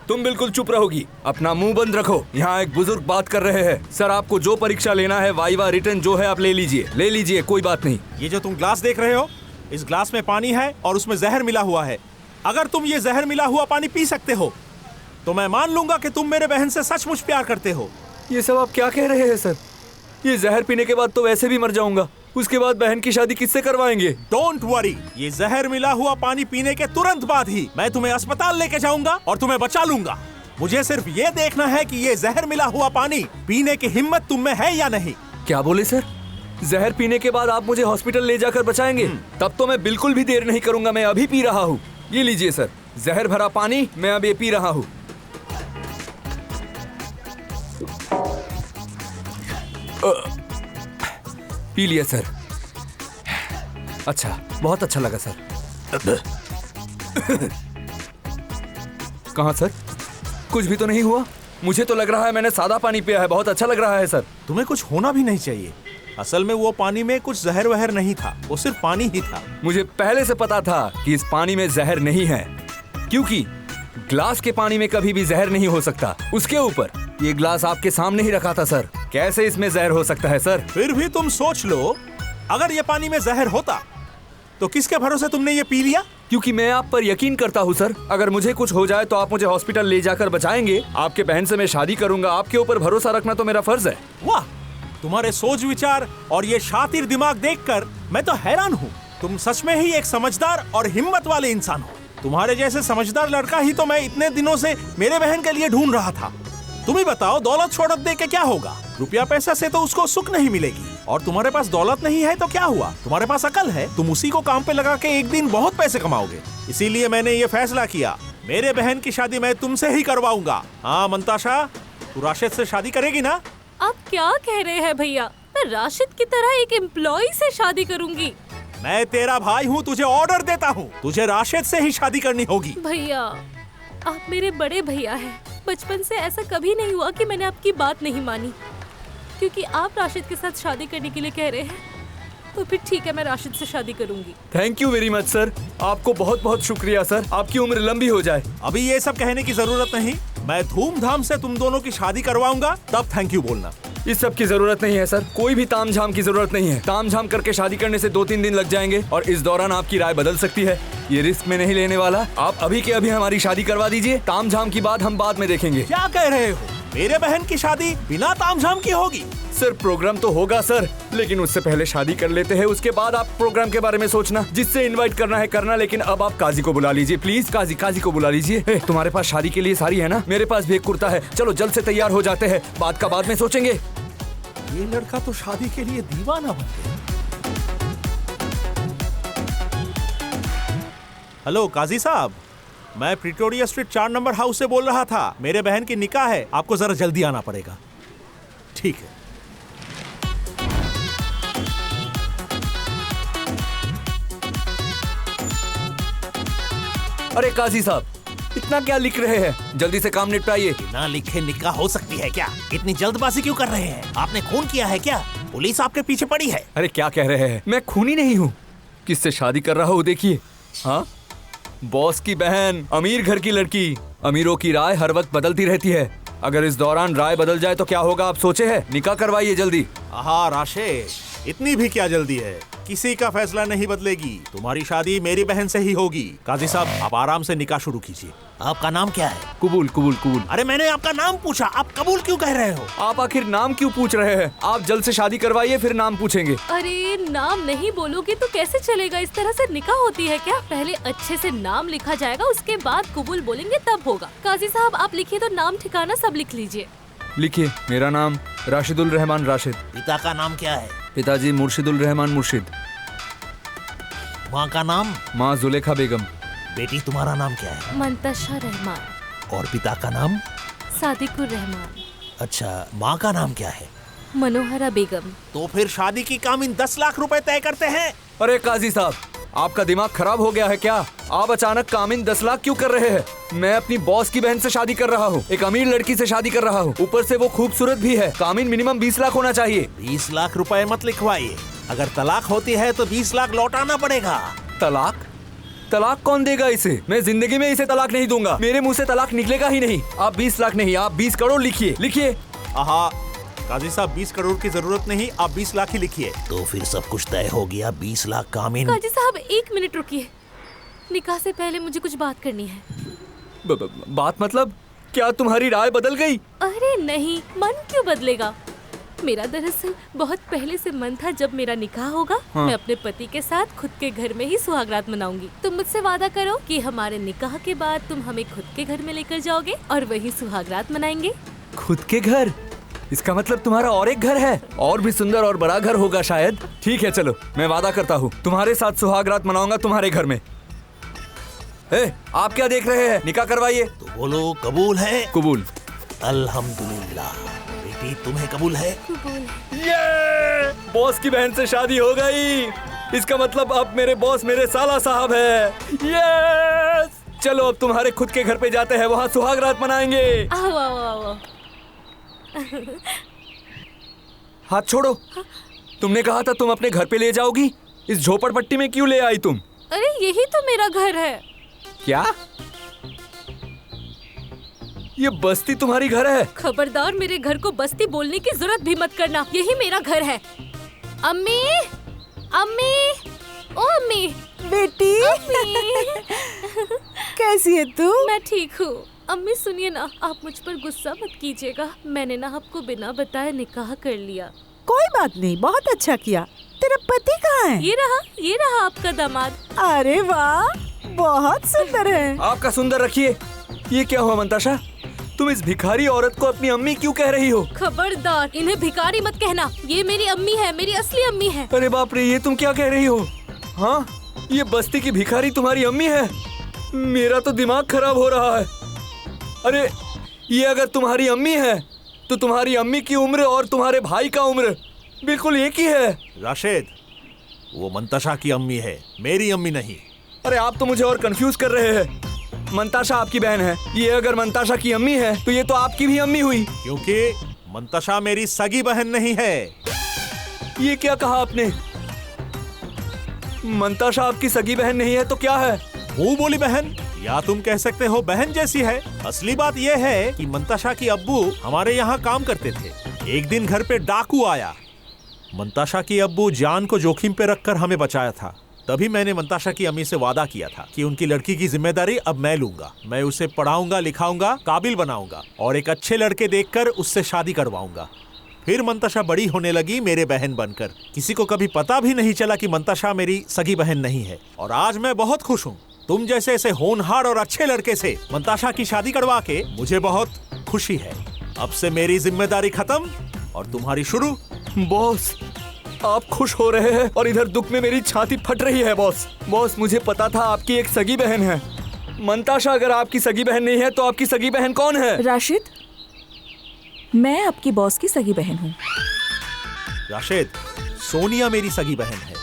तुम बिल्कुल चुप रहोगी? अपना मुंह बंद रखो। यहाँ एक बुजुर्ग बात कर रहे हैं। सर, आपको जो परीक्षा लेना है, वाइवा, रिटर्न जो है आप ले लीजिए, कोई बात नहीं। ये जो तुम ग्लास देख रहे हो, इस ग्लास में पानी है और उसमें जहर मिला हुआ है। अगर तुम ये जहर मिला हुआ पानी पी सकते हो तो मैं मान लूंगा कि तुम मेरे बहन से सचमुच प्यार करते हो। ये सब आप क्या कह रहे हैं सर? ये जहर पीने के बाद तो वैसे भी मर जाऊंगा, उसके बाद बहन की शादी किससे करवाएंगे? डोंट वरी, ये जहर मिला हुआ पानी पीने के तुरंत बाद ही मैं तुम्हें अस्पताल लेके जाऊंगा और तुम्हें बचा लूंगा। मुझे सिर्फ ये देखना है कि ये जहर मिला हुआ पानी पीने की हिम्मत तुम में है या नहीं। क्या बोले सर? जहर पीने के बाद आप मुझे हॉस्पिटल ले जाकर बचाएंगे? तब तो मैं बिल्कुल भी देर नहीं करूंगा। मैं अभी पी रहा हूँ। ये लीजिए सर, जहर भरा पानी मैं अब ये पी रहा हूँ। पी लिया सर। अच्छा, बहुत अच्छा लगा सर। कहाँ सर? कुछ भी तो नहीं हुआ। मुझे तो लग रहा है मैंने सादा पानी पिया है। बहुत अच्छा लग रहा है सर। तुम्हें कुछ होना भी नहीं चाहिए। असल में वो पानी में कुछ जहर वहर नहीं था, वो सिर्फ पानी ही था। मुझे पहले से पता था कि इस पानी में जहर नहीं है, क्योंकि ग्लास के पानी में कभी भी जहर नहीं हो सकता। उसके ऊपर ये ग्लास आपके सामने ही रखा था सर। कैसे इसमें जहर हो सकता है सर? फिर भी तुम सोच लो, अगर ये पानी में जहर होता तो किसके भरोसे तुमने ये पी लिया? क्योंकि मैं आप पर यकीन करता हूँ सर। अगर मुझे कुछ हो जाए तो आप मुझे हॉस्पिटल ले जाकर बचाएंगे। आपके बहन से मैं शादी करूंगा। आपके ऊपर भरोसा रखना तो मेरा फर्ज है। वाह, तुम्हारे सोच विचार और ये शातिर दिमाग देखकर मैं तो हैरान हूँ। तुम सच में ही एक समझदार और हिम्मत वाले इंसान हो। तुम्हारे जैसे समझदार लड़का ही तो मैं इतने दिनों से मेरे बहन के लिए ढूंढ रहा था। तुम ही बताओ, दौलत शोहरत दे के क्या होगा? रुपया पैसा से तो उसको सुख नहीं मिलेगी। और तुम्हारे पास दौलत नहीं है तो क्या हुआ? तुम्हारे पास अकल है, तुम उसी को काम पे लगा के एक दिन बहुत पैसे कमाओगे। इसीलिए मैंने ये फैसला किया, मेरे बहन की शादी मैं तुमसे ही करवाऊंगा। हाँ मंताशा, तू राशिद से शादी करेगी ना? आप क्या कह रहे हैं भैया? मैं राशिद की तरह एक एम्प्लॉय से शादी करूंगी। मैं तेरा भाई हूँ, तुझे ऑर्डर देता हूँ, तुझे राशिद से ही शादी करनी होगी। भैया, आप मेरे बड़े भैया हैं। बचपन से ऐसा कभी नहीं हुआ कि मैंने आपकी बात नहीं मानी। क्योंकि आप राशिद के साथ शादी करने के लिए कह रहे हैं, तो फिर ठीक है, मैं राशिद से शादी करूंगी। Thank you very much sir, आपको बहुत बहुत शुक्रिया सर, आपकी उम्र लंबी हो जाए। अभी ये सब कहने की जरूरत नहीं, मैं धूमधाम से तुम दोनों की शादी करवाऊंगा, तब थैंक यू बोलना। इस सब की जरूरत नहीं है सर, कोई भी तामझाम की जरूरत नहीं है। तामझाम करके शादी करने से 2-3 दिन लग जाएंगे और इस दौरान आपकी राय बदल सकती है। ये रिस्क में नहीं लेने वाला। आप अभी के अभी हमारी शादी करवा दीजिए, तामझाम की बात हम बाद में देखेंगे। क्या कह रहे हो? मेरे बहन की शादी बिना तामझाम की होगी? सर प्रोग्राम तो होगा सर, लेकिन उससे पहले शादी कर लेते हैं, उसके बाद आप प्रोग्राम के बारे में सोचना। जिससे इनवाइट करना है करना, लेकिन अब आप काजी को बुला लीजिए प्लीज। काजी को बुला लीजिए। तुम्हारे पास शादी के लिए साड़ी है ना? मेरे पास भी एक कुर्ता है। चलो जल्द से तैयार हो जाते हैं, बात का बाद में सोचेंगे। ये लड़का तो शादी के लिए दीवाना बन गया। हेलो काजी साहब, मैं प्रिटोरिया स्ट्रीट 4 नंबर हाउस से बोल रहा था। मेरे बहन की निकाह है, आपको जरा जल्दी आना पड़ेगा। ठीक है। अरे काजी साहब, इतना क्या लिख रहे हैं? जल्दी से काम निपटाइए। बिना लिखे निकाह हो सकती है क्या? इतनी जल्दबाजी क्यों कर रहे हैं? आपने खून किया है क्या? पुलिस आपके पीछे पड़ी है। अरे क्या कह रहे हैं? मैं खूनी नहीं हूँ। किससे शादी कर रहा हूँ देखिए। हाँ, बॉस की बहन, अमीर घर की लड़की। अमीरों की राय हर वक्त बदलती रहती है। अगर इस दौरान राय बदल जाए तो क्या होगा आप सोचे हैं? निकाह करवाइए जल्दी। हाँ राशिद, इतनी भी क्या जल्दी है? किसी का फैसला नहीं बदलेगी। तुम्हारी शादी मेरी बहन से ही होगी। काजी साहब, आप आराम से निकाह शुरू कीजिए। आपका नाम क्या है? कबूल कबूल कबूल। अरे मैंने आपका नाम पूछा, आप कबूल क्यों कह रहे हो? आप आखिर नाम क्यों पूछ रहे हैं? आप जल्द से शादी करवाइए, फिर नाम पूछेंगे। अरे नाम नहीं बोलोगे तो कैसे चलेगा? इस तरह से निकाह होती है क्या? पहले अच्छे से नाम लिखा जाएगा, उसके बाद कबूल बोलेंगे तब होगा। काजी साहब आप लिखिए तो नाम ठिकाना सब लिख लीजिए। लिखिए, मेरा नाम राशिदुल रहमान राशिद। पिता का नाम क्या है? पिताजी मुर्शिदुल रहमान मुर्शिद। माँ का नाम? माँ जुलेखा बेगम। बेटी तुम्हारा नाम क्या है? मंतशा रहमान। और पिता का नाम? सादिकुर रहमान। अच्छा, माँ का नाम क्या है? मनोहरा बेगम। तो फिर शादी की कामीन 10 लाख रुपए तय करते हैं। अरे काजी साहब, आपका दिमाग खराब हो गया है क्या? आप अचानक कामिन 10 लाख क्यों कर रहे हैं? मैं अपनी बॉस की बहन से शादी कर रहा हूँ, एक अमीर लड़की से शादी कर रहा हूँ, ऊपर से वो खूबसूरत भी है। कामिन मिनिमम 20 लाख होना चाहिए। 20 लाख रुपए मत लिखवाइए। अगर तलाक होती है तो 20 लाख लौटाना पड़ेगा। तलाक? तलाक कौन देगा इसे? मैं जिंदगी में इसे तलाक नहीं दूंगा। मेरे मुंह से तलाक निकलेगा ही नहीं। आप 20 लाख नहीं, आप 20 करोड़ लिखिए। लिखिए। आहा, काजी साहब 20 करोड़ की जरूरत नहीं, आप 20 लाख ही लिखिए। तो फिर सब कुछ तय हो गया। 20 लाख कामिन। काजी साहब 1 मिनट रुकिए, निकाह से पहले मुझे कुछ बात करनी है। बात मतलब? क्या तुम्हारी राय बदल गई? अरे नहीं, मन क्यों बदलेगा? मेरा दरअसल बहुत पहले से मन था जब मेरा निकाह होगा, हाँ। मैं अपने पति के साथ खुद के घर में ही सुहागरात मनाऊंगी। तुम मुझसे वादा करो कि हमारे निकाह के बाद तुम हमें खुद के घर में लेकर जाओगे और वही सुहागरात मनाएंगे। खुद के घर? इसका मतलब तुम्हारा और एक घर है, और भी सुंदर और बड़ा घर होगा शायद। ठीक है चलो, मैं वादा करता हूँ तुम्हारे साथ सुहागरात मनाऊंगा तुम्हारे घर में। आप क्या देख रहे हैं? निकाह करवाइए। तो बोलो कबूल है? कबूल। अल्हम्दुलिल्लाह। बेटी तुम्हें कबूल है? कबूल। ये बॉस की बहन से शादी हो गई। इसका मतलब अब मेरे बॉस मेरे साला साहब है। यस! चलो अब तुम्हारे खुद के घर पे जाते हैं, वहाँ सुहागरात मनाएंगे। आओ आओ आओ। हाथ छोड़ो। तुमने कहा था तुम अपने घर पे ले जाओगी, इस झोपड़पट्टी में क्यों ले आई तुम? अरे यही तो मेरा घर है। क्या? ये बस्ती तुम्हारी घर है? खबरदार, मेरे घर को बस्ती बोलने की जरूरत भी मत करना, यही मेरा घर है। अम्मी, अम्मी, ओ अम्मी। बेटी अम्मी। कैसी है तू? मैं ठीक हूँ। अम्मी सुनिए ना, आप मुझ पर गुस्सा मत कीजिएगा, मैंने ना आपको बिना बताए निकाह कर लिया। कोई बात नहीं, बहुत अच्छा किया। तेरा पति कहाँ है? ये रहा आपका दामाद। अरे वाह, बहुत सुंदर है। आपका सुंदर रखिए। ये क्या हुआ मंताशा? तुम इस भिखारी औरत को अपनी अम्मी क्यों कह रही हो? खबरदार, इन्हें भिखारी मत कहना, ये मेरी अम्मी है, मेरी असली अम्मी है। अरे बाप रे, ये तुम क्या कह रही हो? हाँ, ये बस्ती की भिखारी तुम्हारी अम्मी है? मेरा तो दिमाग खराब हो रहा है। अरे ये अगर तुम्हारी अम्मी है तो तुम्हारी अम्मी की उम्र और तुम्हारे भाई का उम्र बिल्कुल एक ही है। राशिद, वो मंताशा की अम्मी है, मेरी अम्मी नहीं। अरे आप तो मुझे और कंफ्यूज कर रहे हैं। मंताशा आपकी बहन है, ये अगर मंताशा की अम्मी है तो ये तो आपकी भी अम्मी हुई। क्योंकि मंताशा मेरी सगी बहन नहीं है। ये क्या कहा आपने? मंताशा आपकी सगी बहन नहीं है तो क्या है? मुंह बोली बहन, या तुम कह सकते हो बहन जैसी है। असली बात यह है कि मंताशा की अब्बू हमारे यहाँ काम करते थे। एक दिन घर पे डाकू आया। मंताशा की अब्बू जान को जोखिम पे रखकर हमें बचाया था। तभी मैंने मंताशा की अम्मी से वादा किया था कि उनकी लड़की की जिम्मेदारी अब मैं लूंगा। मैं उसे पढ़ाऊंगा, लिखाऊंगा, काबिल बनाऊंगा और एक अच्छे लड़के देखकर उससे शादी करवाऊंगा। फिर मंताशा बड़ी होने लगी मेरे बहन बनकर। किसी को कभी पता भी नहीं चला कि मंताशा मेरी सगी बहन नहीं है। और आज मैं बहुत खुश हूँ। तुम जैसे ऐसे होनहार और अच्छे लड़के से मंताशा की शादी करवा के मुझे बहुत खुशी है। अब से मेरी जिम्मेदारी खत्म और तुम्हारी शुरू। बॉस, आप खुश हो रहे हैं और इधर दुख में मेरी छाती फट रही है। बॉस, मुझे पता था आपकी एक सगी बहन है। मंताशा अगर आपकी सगी बहन नहीं है तो आपकी सगी बहन कौन है? राशिद, मैं आपकी बॉस की सगी बहन हूँ। राशिद, सोनिया मेरी सगी बहन है।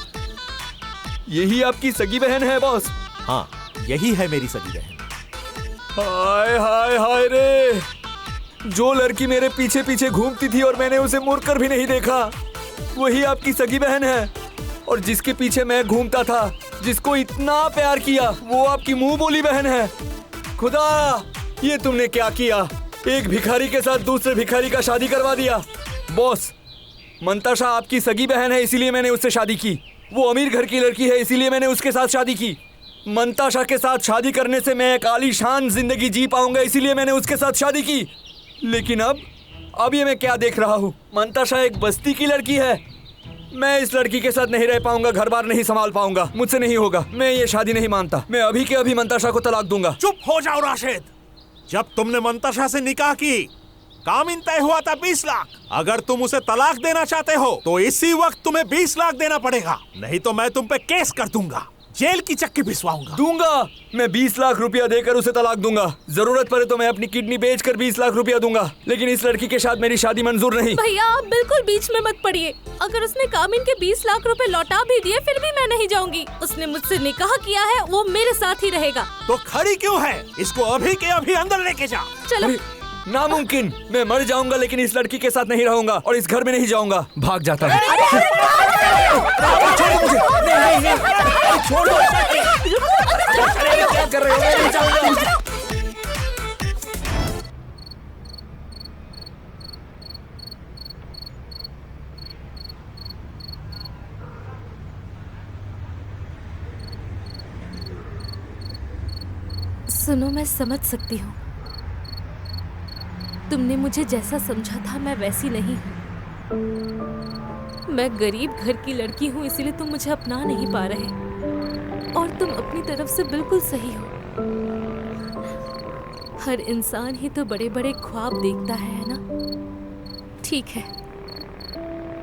यही आपकी सगी बहन है बॉस? हाँ, यही है मेरी सगी बहन। हाय हाय हाय रे, जो लड़की मेरे पीछे पीछे घूमती थी और मैंने उसे मुड़कर भी नहीं देखा, वही आपकी सगी बहन है। और जिसके पीछे मैं घूमता था, जिसको इतना प्यार किया, वो आपकी मुंह बोली बहन है। खुदा, ये तुमने क्या किया? एक भिखारी के साथ दूसरे भिखारी का शादी करवा दिया। बॉस, मंताशा आपकी सगी बहन है इसीलिए मैंने उससे शादी की। वो अमीर घर की लड़की है इसीलिए मैंने उसके साथ शादी की। मंताशा के साथ शादी करने से मैं एक आलीशान जिंदगी जी पाऊंगा इसीलिए मैंने उसके साथ शादी की। लेकिन अब ये मैं क्या देख रहा हूँ? मंताशा एक बस्ती की लड़की है। मैं इस लड़की के साथ नहीं रह पाऊंगा, घर बार नहीं संभाल पाऊंगा, मुझसे नहीं होगा। मैं ये शादी नहीं मानता। मैं अभी के अभी मंताशा को तलाक दूंगा। चुप हो जाओ राशिद। जब तुमने मंताशा से निकाह की, कामिन तय हुआ था 20 लाख। अगर तुम उसे तलाक देना चाहते हो तो इसी वक्त तुम्हें 20 लाख देना पड़ेगा, नहीं तो मैं तुम पे केस कर दूंगा, जेल की चक्की भिजवाऊंगा। दूंगा, मैं 20 लाख रुपया देकर उसे तलाक दूंगा। जरूरत पड़े तो मैं अपनी किडनी बेचकर 20 लाख रुपया दूंगा, लेकिन इस लड़की के साथ मेरी शादी मंजूर नहीं। भैया, आप बिल्कुल बीच में मत पड़िए। अगर उसने कामिन के 20 लाख रुपए लौटा भी दिए फिर भी मैं नहीं जाऊंगी। उसने मुझसे निकाह किया है, वो मेरे साथ ही रहेगा। तो खड़ी क्यों है? इसको अभी के अभी अंदर लेके जा। चलो। नामुमकिन, मैं मर जाऊंगा लेकिन इस लड़की के साथ नहीं रहूंगा और इस घर में नहीं जाऊंगा। भाग जाता हूँ। छोड़ो, क्या कर रहे हो? मैं नहीं जाऊंगा। सुनो, मैं समझ सकती हूँ। तुमने मुझे जैसा समझा था मैं वैसी नहीं हूँ। मैं गरीब घर की लड़की हूँ इसीलिए तुम मुझे अपना नहीं पा रहे, और तुम अपनी तरफ से बिल्कुल सही हो। हर इंसान ही तो बड़े बड़े ख्वाब देखता है ना? ठीक है,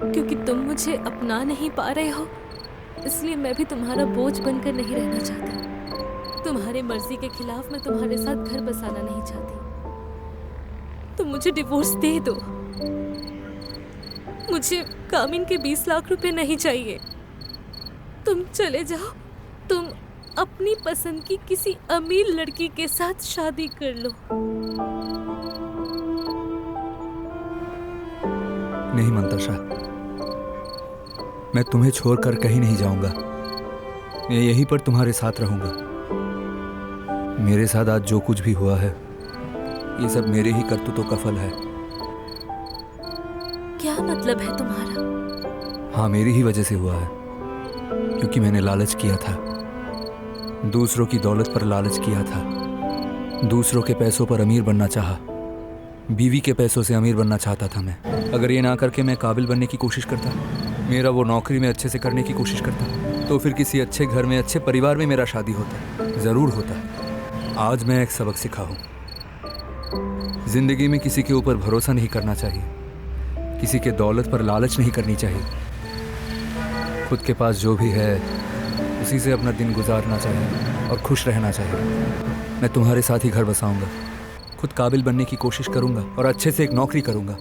क्योंकि तुम मुझे अपना नहीं पा रहे हो इसलिए मैं भी तुम्हारा बोझ बनकर नहीं रहना चाहती। तुम्हारी मर्जी के खिलाफ मैं तुम्हारे साथ घर बसाना नहीं चाहती। तुम मुझे डिवोर्स दे दो। मुझे कामिन के 20 लाख रुपए नहीं चाहिए। तुम चले जाओ। तुम अपनी पसंद की किसी अमीर लड़की के साथ शादी कर लो। नहीं मंताशा, मैं तुम्हें छोड़कर कहीं नहीं जाऊंगा। मैं यहीं पर तुम्हारे साथ रहूंगा। मेरे साथ आज जो कुछ भी हुआ है ये सब मेरे ही करतूतों का फल है। क्या मतलब है तुम्हारा? हाँ, मेरी ही वजह से हुआ है, क्योंकि मैंने लालच किया था। दूसरों की दौलत पर लालच किया था। दूसरों के पैसों पर अमीर बनना चाहा। बीवी के पैसों से अमीर बनना चाहता था मैं। अगर ये ना करके मैं काबिल बनने की कोशिश करता, मेरा वो नौकरी में अच्छे से करने की कोशिश करता, तो फिर किसी अच्छे घर में अच्छे परिवार में मेरा शादी होता, ज़रूर होता। आज मैं एक सबक सीखा हूँ। जिंदगी में किसी के ऊपर भरोसा नहीं करना चाहिए, किसी के दौलत पर लालच नहीं करनी चाहिए। खुद के पास जो भी है उसी से अपना दिन गुजारना चाहिए और खुश रहना चाहिए। मैं तुम्हारे साथ ही घर बसाऊंगा, खुद काबिल बनने की कोशिश करूंगा और अच्छे से एक नौकरी करूंगा।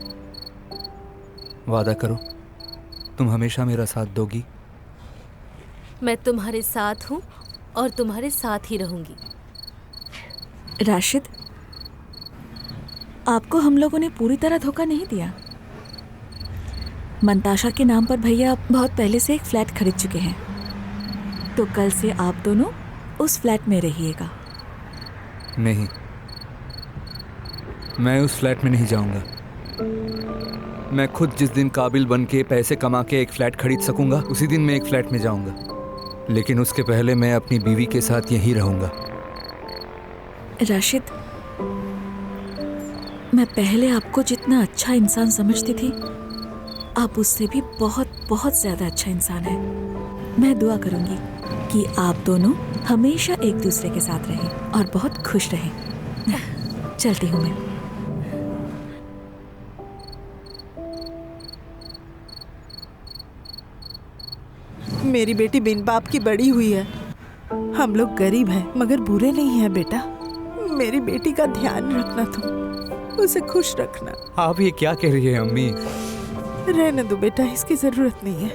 वादा करो तुम हमेशा मेरा साथ दोगी। मैं तुम्हारे साथ हूँ और तुम्हारे साथ ही रहूंगी। राशिद, आपको हम लोगों ने पूरी तरह धोखा नहीं दिया। मंताशा के नाम पर भैया बहुत पहले से एक फ्लैट खरीद चुके हैं, तो कल से आप दोनों उस फ्लैट में रहिएगा। नहीं, मैं उस फ्लैट में नहीं जाऊंगा। मैं खुद जिस दिन काबिल बन के पैसे कमा के एक फ्लैट खरीद सकूंगा उसी दिन मैं एक फ्लैट में जाऊंगा, लेकिन उसके पहले मैं अपनी बीवी के साथ यहीं रहूंगा। राशिद, मैं पहले आपको जितना अच्छा इंसान समझती थी, आप उससे भी बहुत बहुत ज्यादा अच्छा इंसान हैं। मैं दुआ करूंगी कि आप दोनों हमेशा एक दूसरे के साथ रहें और बहुत खुश रहें। चलती हूँ मैं। मेरी बेटी बिन बाप की बड़ी हुई है। हम लोग गरीब हैं मगर बुरे नहीं हैं बेटा। मेरी बेटी का ध्यान रखना, तुम उसे खुश रखना। आप ये क्या कह रही है अम्मी? रहने दो बेटा, इसकी जरूरत नहीं है।